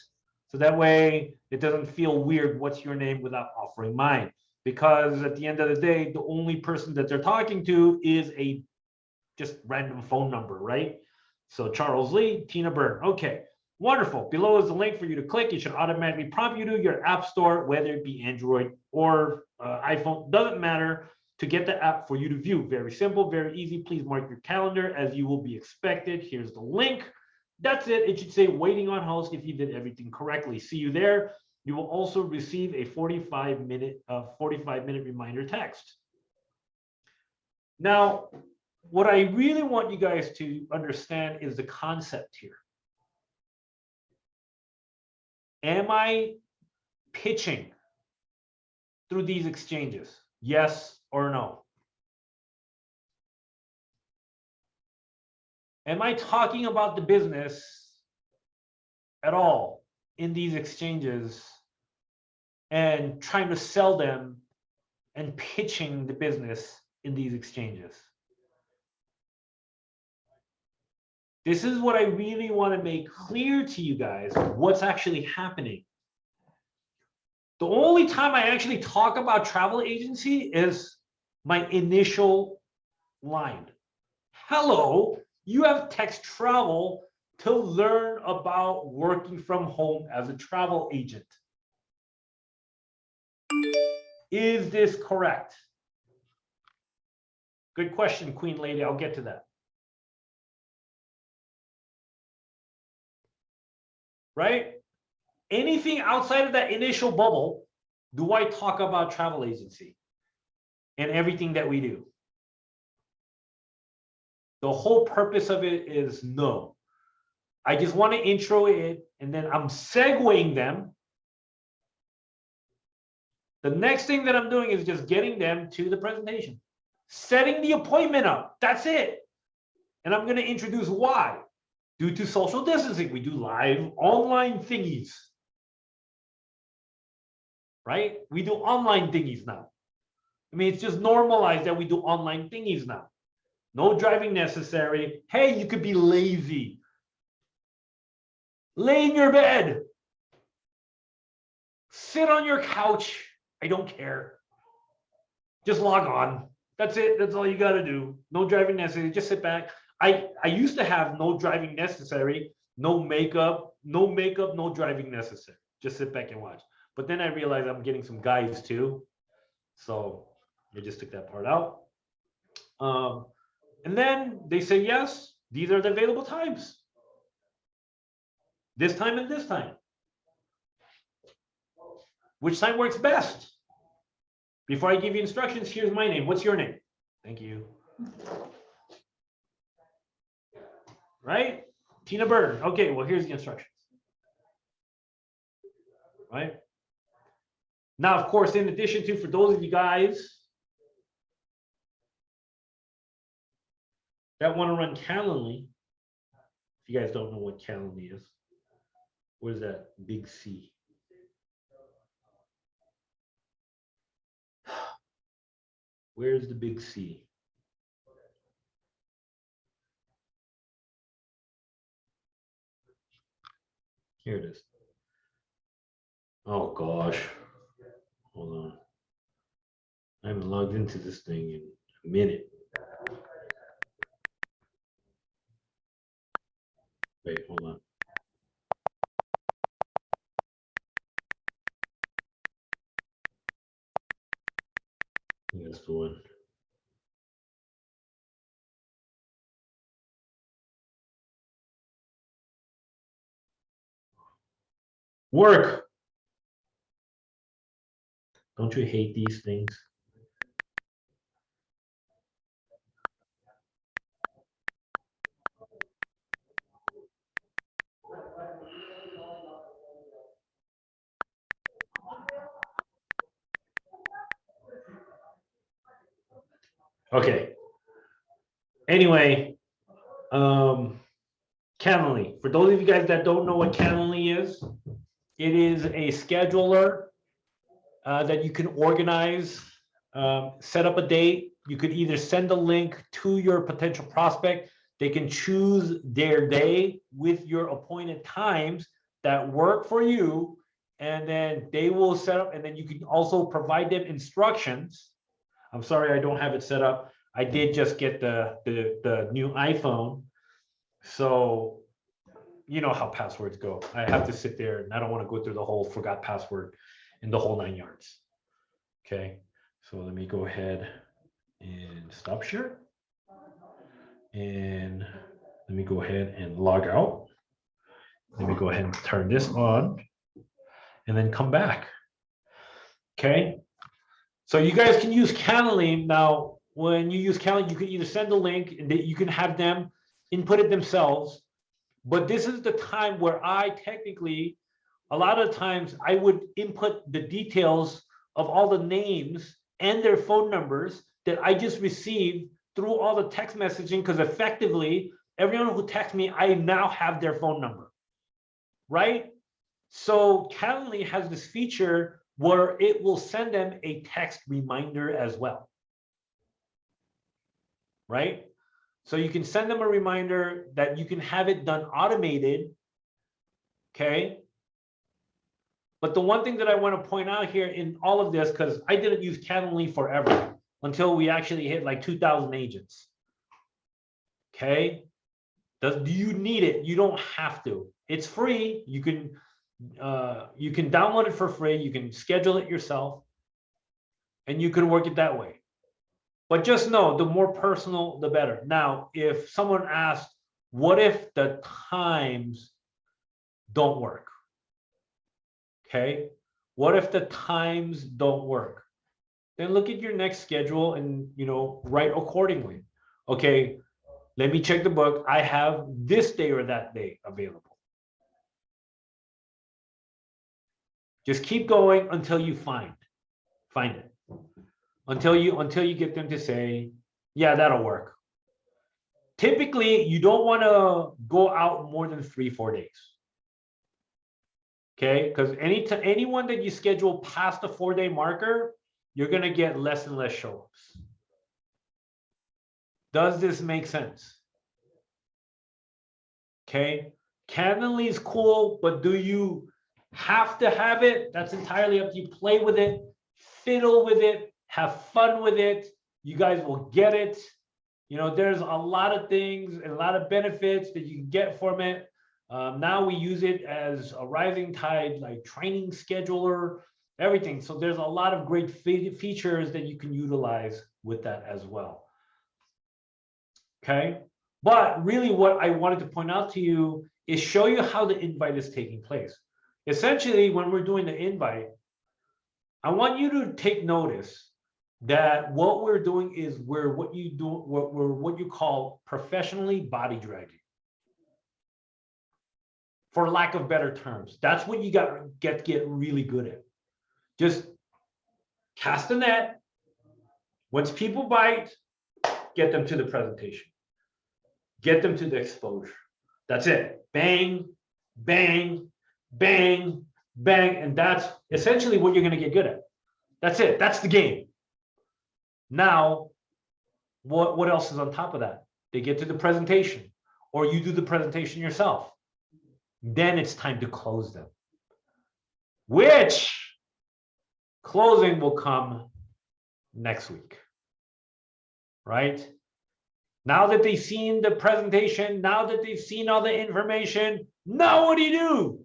A: so that way it doesn't feel weird. What's your name without offering mine? Because at the end of the day, the only person that they're talking to is a just random phone number, right? So Charles Lee, Tina Byrne. Okay, wonderful. Below is the link for you to click. It should automatically prompt you to your app store, whether it be Android or iPhone, doesn't matter, to get the app for you to view. Very simple, very easy. Please mark your calendar as you will be expected. Here's the link. That's it. It should say waiting on host if you did everything correctly. See you there. You will also receive a 45-minute reminder text. Now, what I really want you guys to understand is the concept here. Am I pitching through these exchanges? Yes or no? Am I talking about the business at all in these exchanges and trying to sell them and pitching the business in these exchanges? This is what I really want to make clear to you guys, what's actually happening. The only time I actually talk about travel agency is my initial line. Hello, you have text travel to learn about working from home as a travel agent. Is this correct? Good question, Queen Lady. I'll get to that. Right? Anything outside of that initial bubble, do I talk about travel agency and everything that we do? The whole purpose of it is no. I just want to intro it, and then I'm segueing them. The next thing that I'm doing is just getting them to the presentation, setting the appointment up. That's it. And I'm going to introduce why. Due to social distancing, we do live online thingies. Right? We do online thingies now. I mean, it's just normalized that we do online thingies now. No driving necessary. Hey, you could be lazy. Lay in your bed. Sit on your couch. I don't care. Just log on. That's it. That's all you got to do. No driving necessary. Just sit back. I used to have no driving necessary, no makeup, no driving necessary. Just sit back and watch. But then I realized I'm getting some guys too. So I just took that part out. And then they say, yes, these are the available times. This time and this time. Which time works best? Before I give you instructions, here's my name. What's your name? Thank you. Right? Tina Burton. Okay, well, here's the instructions. Right? Now, of course, in addition to, for those of you guys that want to run Calendly, if you guys don't know what Calendly is, what is that? Big C. Where's the big C? Here it is. Oh gosh. Hold on. I haven't logged into this thing in a minute. Wait, hold on. That's the one. Work. Don't you hate these things? Okay. Anyway, Calendly. For those of you guys that don't know what Calendly is, it is a scheduler that you can organize, set up a date. You could either send a link to your potential prospect. They can choose their day with your appointed times that work for you, and then they will set up, and then you can also provide them instructions. I'm sorry, I don't have it set up. I did just get the new iPhone. So you know how passwords go. I have to sit there and I don't want to go through the whole forgot password and the whole 9 yards. Okay, so let me go ahead and stop share. And let me go ahead and log out. Let me go ahead and turn this on and then come back. Okay, so you guys can use Calendly. Now, when you use Calendly, you can either send a link and you can have them input it themselves. But this is the time where I technically a lot of times I would input the details of all the names and their phone numbers that I just received through all the text messaging, because effectively everyone who texts me, I now have their phone number, right? So Calendly has this feature where it will send them a text reminder as well, right? So you can send them a reminder that you can have it done automated, okay? But the one thing that I want to point out here in all of this, because I didn't use Calendly forever until we actually hit like 2,000 agents, okay? Do you need it? You don't have to. It's free. You can download it for free. You can schedule it yourself, and you can work it that way. But just know, the more personal, the better. Now, if someone asked, what if the times don't work? Okay. What if the times don't work? Then look at your next schedule and, write accordingly. Okay. Let me check the book. I have this day or that day available. Just keep going until you find it. Until you get them to say, yeah, that'll work. Typically, you don't want to go out more than 3-4 days. Okay, because anyone that you schedule past the 4-day marker, you're going to get less and less show-ups. Does this make sense? Okay, Calendly is cool, but do you have to have it? That's entirely up to you. Play with it, fiddle with it, have fun with it. You guys will get it. There's a lot of things and a lot of benefits that you can get from it. Now we use it as a rising tide, like training scheduler, everything. So there's a lot of great features that you can utilize with that as well. Okay. But really what I wanted to point out to you is show you how the invite is taking place. Essentially, when we're doing the invite, I want you to take notice that what we're doing is we're what you call professionally body dragging. For lack of better terms, that's what you got to get really good at. Just cast a net. Once people bite, get them to the presentation. Get them to the exposure. That's it. Bang, bang, bang, bang. And that's essentially what you're going to get good at. That's it. That's the game. Now, what else is on top of that? They get to the presentation, or you do the presentation yourself. Then it's time to close them, which closing will come next week, right? Now that they've seen the presentation, now that they've seen all the information, now what do?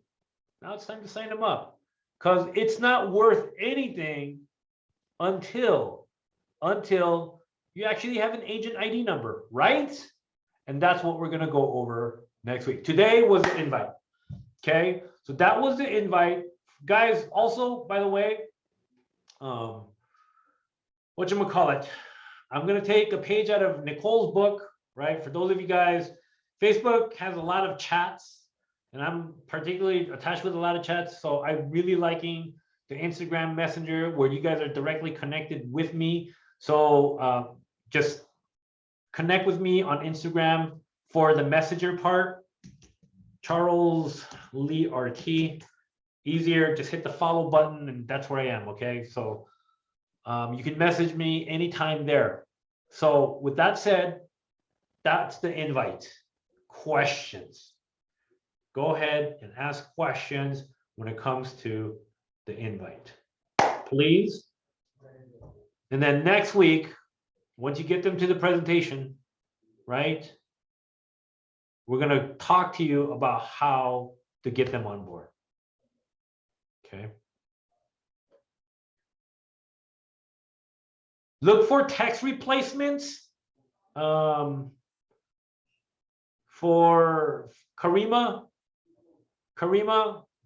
A: Now it's time to sign them up, because it's not worth anything until you actually have an agent ID number, right? And that's what we're going to go over next week. Today was the invite. Okay, so that was the invite, guys. Also, by the way, whatchamacallit, I'm going to take a page out of Nicole's book, right? For those of you guys, Facebook has a lot of chats, and I'm particularly attached with a lot of chats. So I'm really liking the Instagram Messenger, where you guys are directly connected with me. So just connect with me on Instagram for the messenger part. Charles Lee RT. Easier, just hit the follow button, and that's where I am. Okay, so you can message me anytime there. So with that said, that's the invite. Questions. Go ahead and ask questions when it comes to the invite, please. And then next week, once you get them to the presentation, right, we're going to talk to you about how to get them on board. Okay. Look for text replacements. For Karima,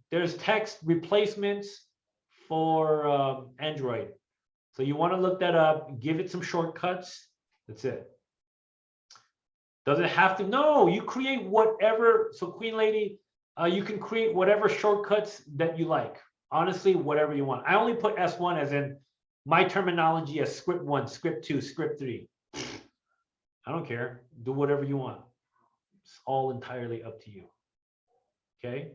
A: there's text replacements for Android. So you want to look that up, give it some shortcuts. That's it. Does it have to? No, you create whatever. So Queen Lady, You can create whatever shortcuts that you like. Honestly, whatever you want. I only put S1 as in my terminology as script 1, script 2, script 3. I don't care. Do whatever you want. It's all entirely up to you. Okay?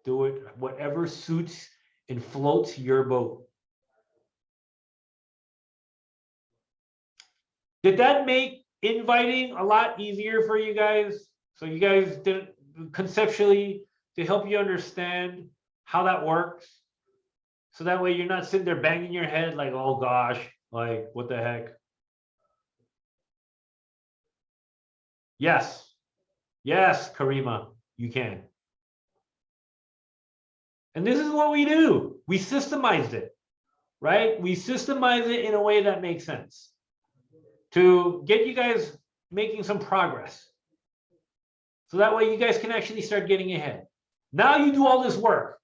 A: Do it whatever suits and floats your boat. Did that make inviting a lot easier for you guys? So you guys didn't conceptually to help you understand how that works? So that way you're not sitting there banging your head like, oh gosh, like what the heck? Yes. Yes, Karima, you can. And this is what we do. We systemized it, right? We systemize it in a way that makes sense to get you guys making some progress. So that way you guys can actually start getting ahead. Now you do all this work,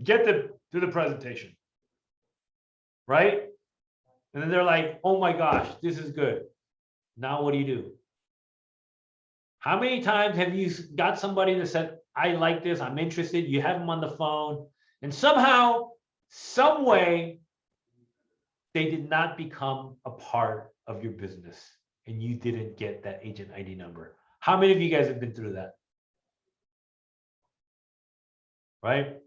A: get to the presentation, right? And then they're like, oh my gosh, this is good. Now what do you do? How many times have you got somebody that said, I like this, I'm interested, you have them on the phone, and somehow, some way, they did not become a part of your business and you didn't get that agent ID number? How many of you guys have been through that? Right?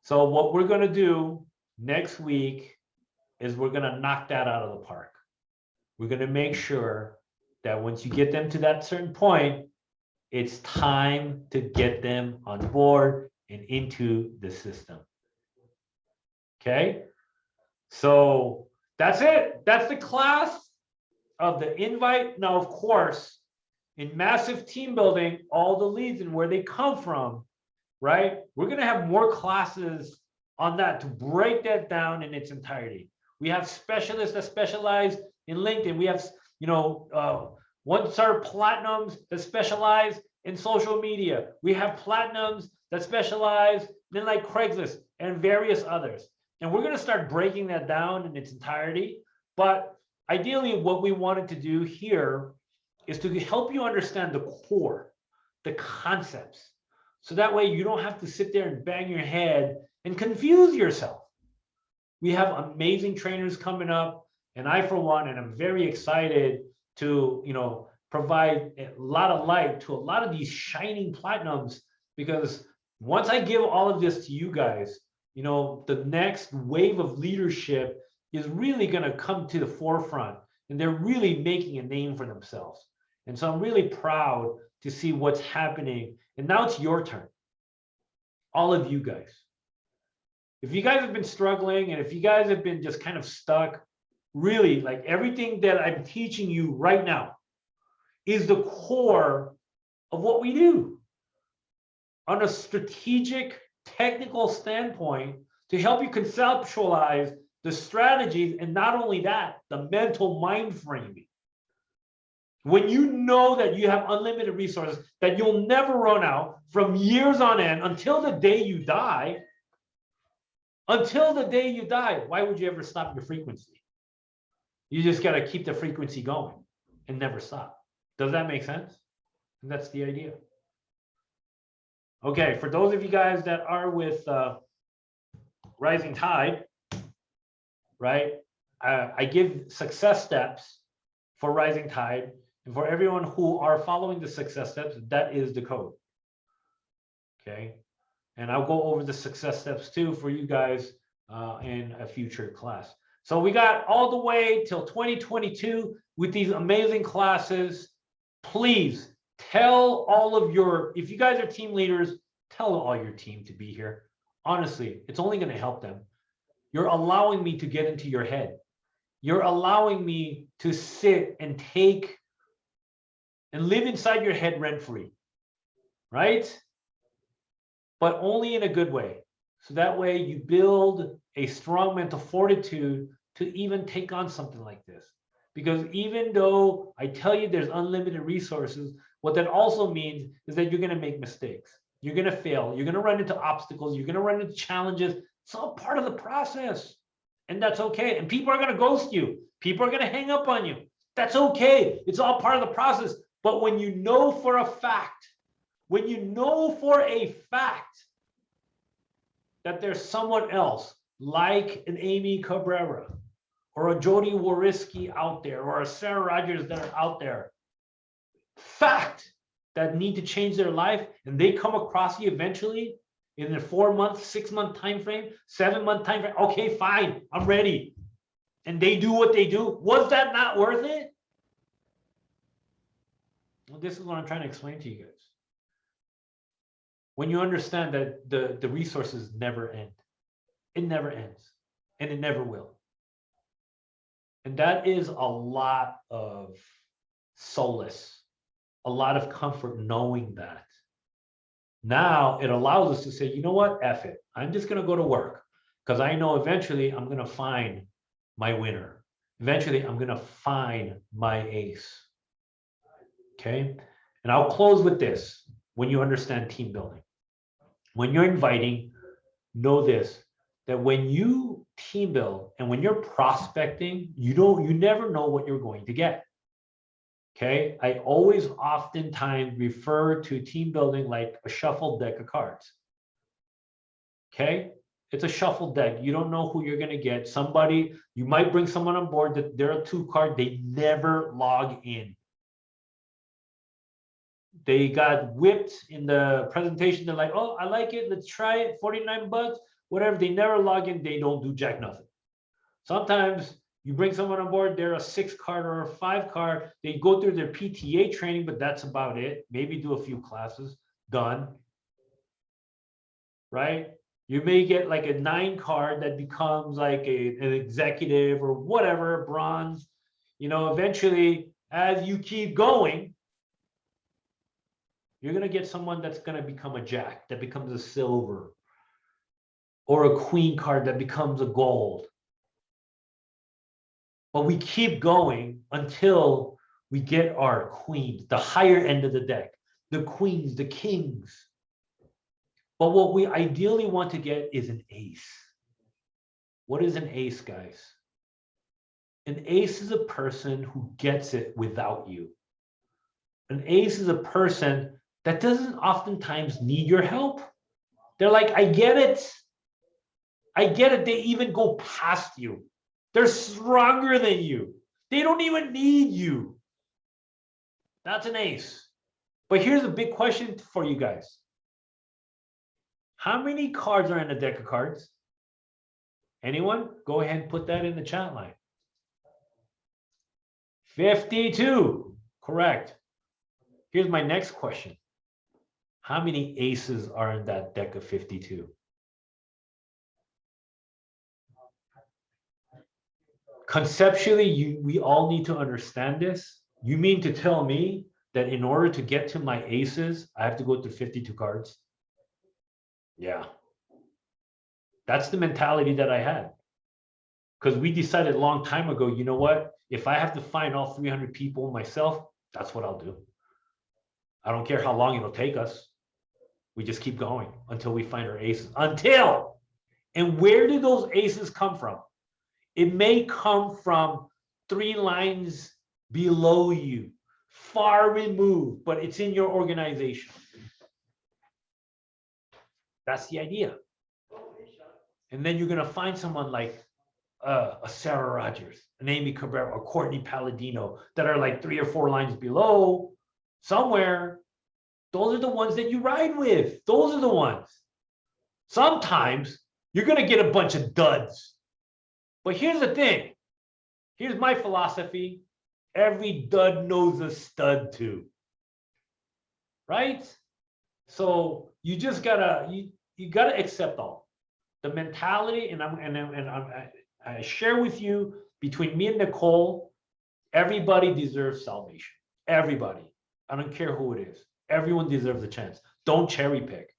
A: So what we're going to do next week is we're going to knock that out of the park. We're going to make sure that once you get them to that certain point, it's time to get them on board and into the system. Okay? So that's it. That's the class of the invite. Now, of course, in massive team building, all the leads and where they come from, right? We're going to have more classes on that to break that down in its entirety. We have specialists that specialize in LinkedIn. We have, one-star platinums that specialize in social media. We have platinums that specialize in like Craigslist and various others. And we're going to start breaking that down in its entirety. But ideally, what we wanted to do here is to help you understand the core, the concepts. So that way you don't have to sit there and bang your head and confuse yourself. We have amazing trainers coming up, and I, for one, and I'm very excited to, provide a lot of light to a lot of these shining platinums, because once I give all of this to you guys, the next wave of leadership is really going to come to the forefront, and they're really making a name for themselves. And so I'm really proud to see what's happening. And now it's your turn. All of you guys. If you guys have been struggling and if you guys have been just kind of stuck, really, like everything that I'm teaching you right now is the core of what we do on a strategic, technical standpoint to help you conceptualize the strategies, and not only that, the mental mind framing. When you know that you have unlimited resources, that you'll never run out from years on end until the day you die, why would you ever stop your frequency? You just got to keep the frequency going and never stop. Does that make sense? And that's the idea. Okay, for those of you guys that are with Rising Tide, right? I give success steps for Rising Tide. And for everyone who are following the success steps, that is the code. Okay. And I'll go over the success steps too for you guys in a future class. So we got all the way till 2022 with these amazing classes. Please tell all of your, if you guys are team leaders, tell all your team to be here. Honestly, it's only going to help them. You're allowing me to get into your head. You're allowing me to sit and take and live inside your head rent-free, right? But only in a good way. So that way you build a strong mental fortitude to even take on something like this. Because even though I tell you there's unlimited resources, what that also means is that you're going to make mistakes. You're going to fail. You're going to run into obstacles. You're going to run into challenges. It's all part of the process. And that's okay. And people are going to ghost you. People are going to hang up on you. That's okay. It's all part of the process. But when you know for a fact, When you know for a fact that there's someone else like an Amy Cabrera or a Jody Wariski out there or a Sarah Rogers that are out there, fact, that need to change their life, and they come across you eventually in a 4-month, 6-month time frame, 7-month time frame, okay, fine, I'm ready. And they do what they do. Was that not worth it? Well, this is what I'm trying to explain to you guys. When you understand that the resources never end. It never ends. And it never will. And that is a lot of solace, a lot of comfort knowing that. Now it allows us to say, you know what, F it. I'm just going to go to work because I know eventually I'm going to find my winner. Eventually I'm going to find my ace. Okay. And I'll close with this. When you understand team building, when you're inviting, know this, that when you team build and when you're prospecting, you never know what you're going to get. Okay. I always oftentimes refer to team building like a shuffled deck of cards. Okay. It's a shuffled deck. You don't know who you're going to get. Somebody, you might bring someone on board that they're a 2 card. They never log in. They got whipped in the presentation. They're like, oh, I like it. Let's try it. $49, whatever. They never log in. They don't do jack nothing. Sometimes you bring someone on board, they're a 6 card or a 5 card. They go through their PTA training, but that's about it. Maybe do a few classes, done. Right? You may get like a 9 card that becomes like an executive or whatever, bronze. You know, eventually, as you keep going, you're going to get someone that's going to become a jack, that becomes a silver, or a queen card that becomes a gold. But we keep going until we get our queens, the higher end of the deck, the queens, the kings. But what we ideally want to get is an ace. What is an ace, guys? An ace is a person who gets it without you. An ace is a person that doesn't oftentimes need your help. They're like, I get it. I get it. They even go past you. They're stronger than you. They don't even need you. That's an ace. But here's a big question for you guys. How many cards are in a deck of cards? Anyone? Go ahead and put that in the chat line. 52. Correct. Here's my next question. How many aces are in that deck of 52? Conceptually, we all need to understand this. You mean to tell me that in order to get to my aces, I have to go through 52 cards? Yeah. That's the mentality that I had. Because we decided a long time ago, you know what? If I have to find all 300 people myself, that's what I'll do. I don't care how long it'll take us. We just keep going until we find our aces. Until. And where do those aces come from? It may come from 3 lines below you, far removed, but it's in your organization. That's the idea. And then you're going to find someone like a Sarah Rogers, an Amy Cabrera, or Courtney Palladino that are like 3 or 4 lines below somewhere. Those are the ones that you ride with. Those are the ones. Sometimes you're going to get a bunch of duds. But here's the thing. Here's my philosophy. Every dud knows a stud too. Right? So you just gotta you gotta accept all. The mentality, and I share with you, between me and Nicole, everybody deserves salvation. Everybody. I don't care who it is. Everyone deserves a chance. Don't cherry pick.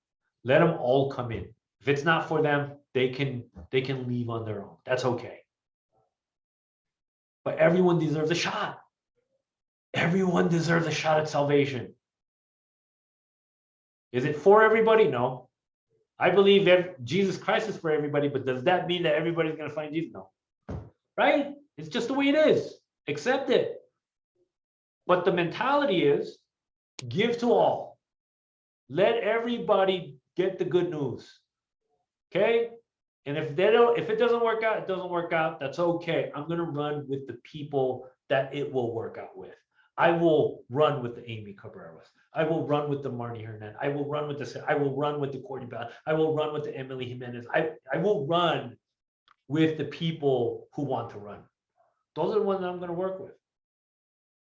A: Let them all come in. If it's not for them, they can leave on their own. That's okay. But everyone deserves a shot. Everyone deserves a shot at salvation. Is it for everybody? No. I believe that Jesus Christ is for everybody, but does that mean that everybody's going to find Jesus? No. Right? It's just the way it is. Accept it. But the mentality is give to all. Let everybody get the good news. Okay? And if it doesn't work out, it doesn't work out. That's okay. I'm gonna run with the people that it will work out with. I will run with the Amy Cabreras. I will run with the Marnie Hernandez. I will run with the Courtney Bell. I will run with the Emily Jimenez. I will run with the people who want to run. Those are the ones that I'm going to work with.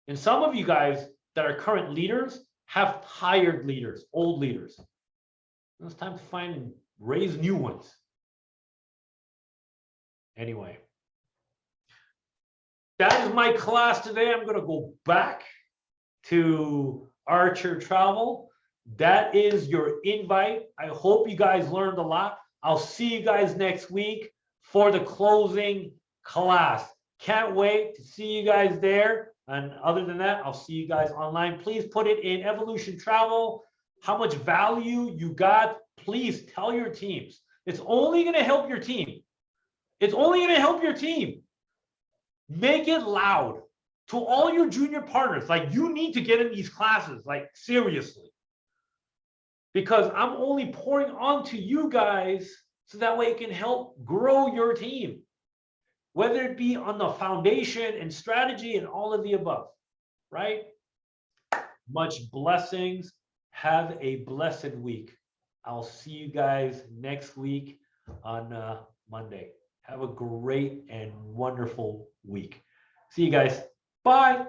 A: And some of you guys that are current leaders have hired leaders, old leaders. It's time to find and raise new ones. Anyway, that is my class today. I'm going to go back to Archer Travel. That is your invite. I hope you guys learned a lot. I'll see you guys next week for the closing class. Can't wait to see you guys there. And other than that, I'll see you guys online. Please put it in Evolution Travel, how much value you got. Please tell your teams. It's only going to help your team. It's only going to help your team. Make it loud to all your junior partners. Like, you need to get in these classes, like, seriously. Because I'm only pouring onto you guys so that way it can help grow your team. Whether it be on the foundation and strategy and all of the above, right? Much blessings. Have a blessed week. I'll see you guys next week on Monday. Have a great and wonderful week. See you guys. Bye.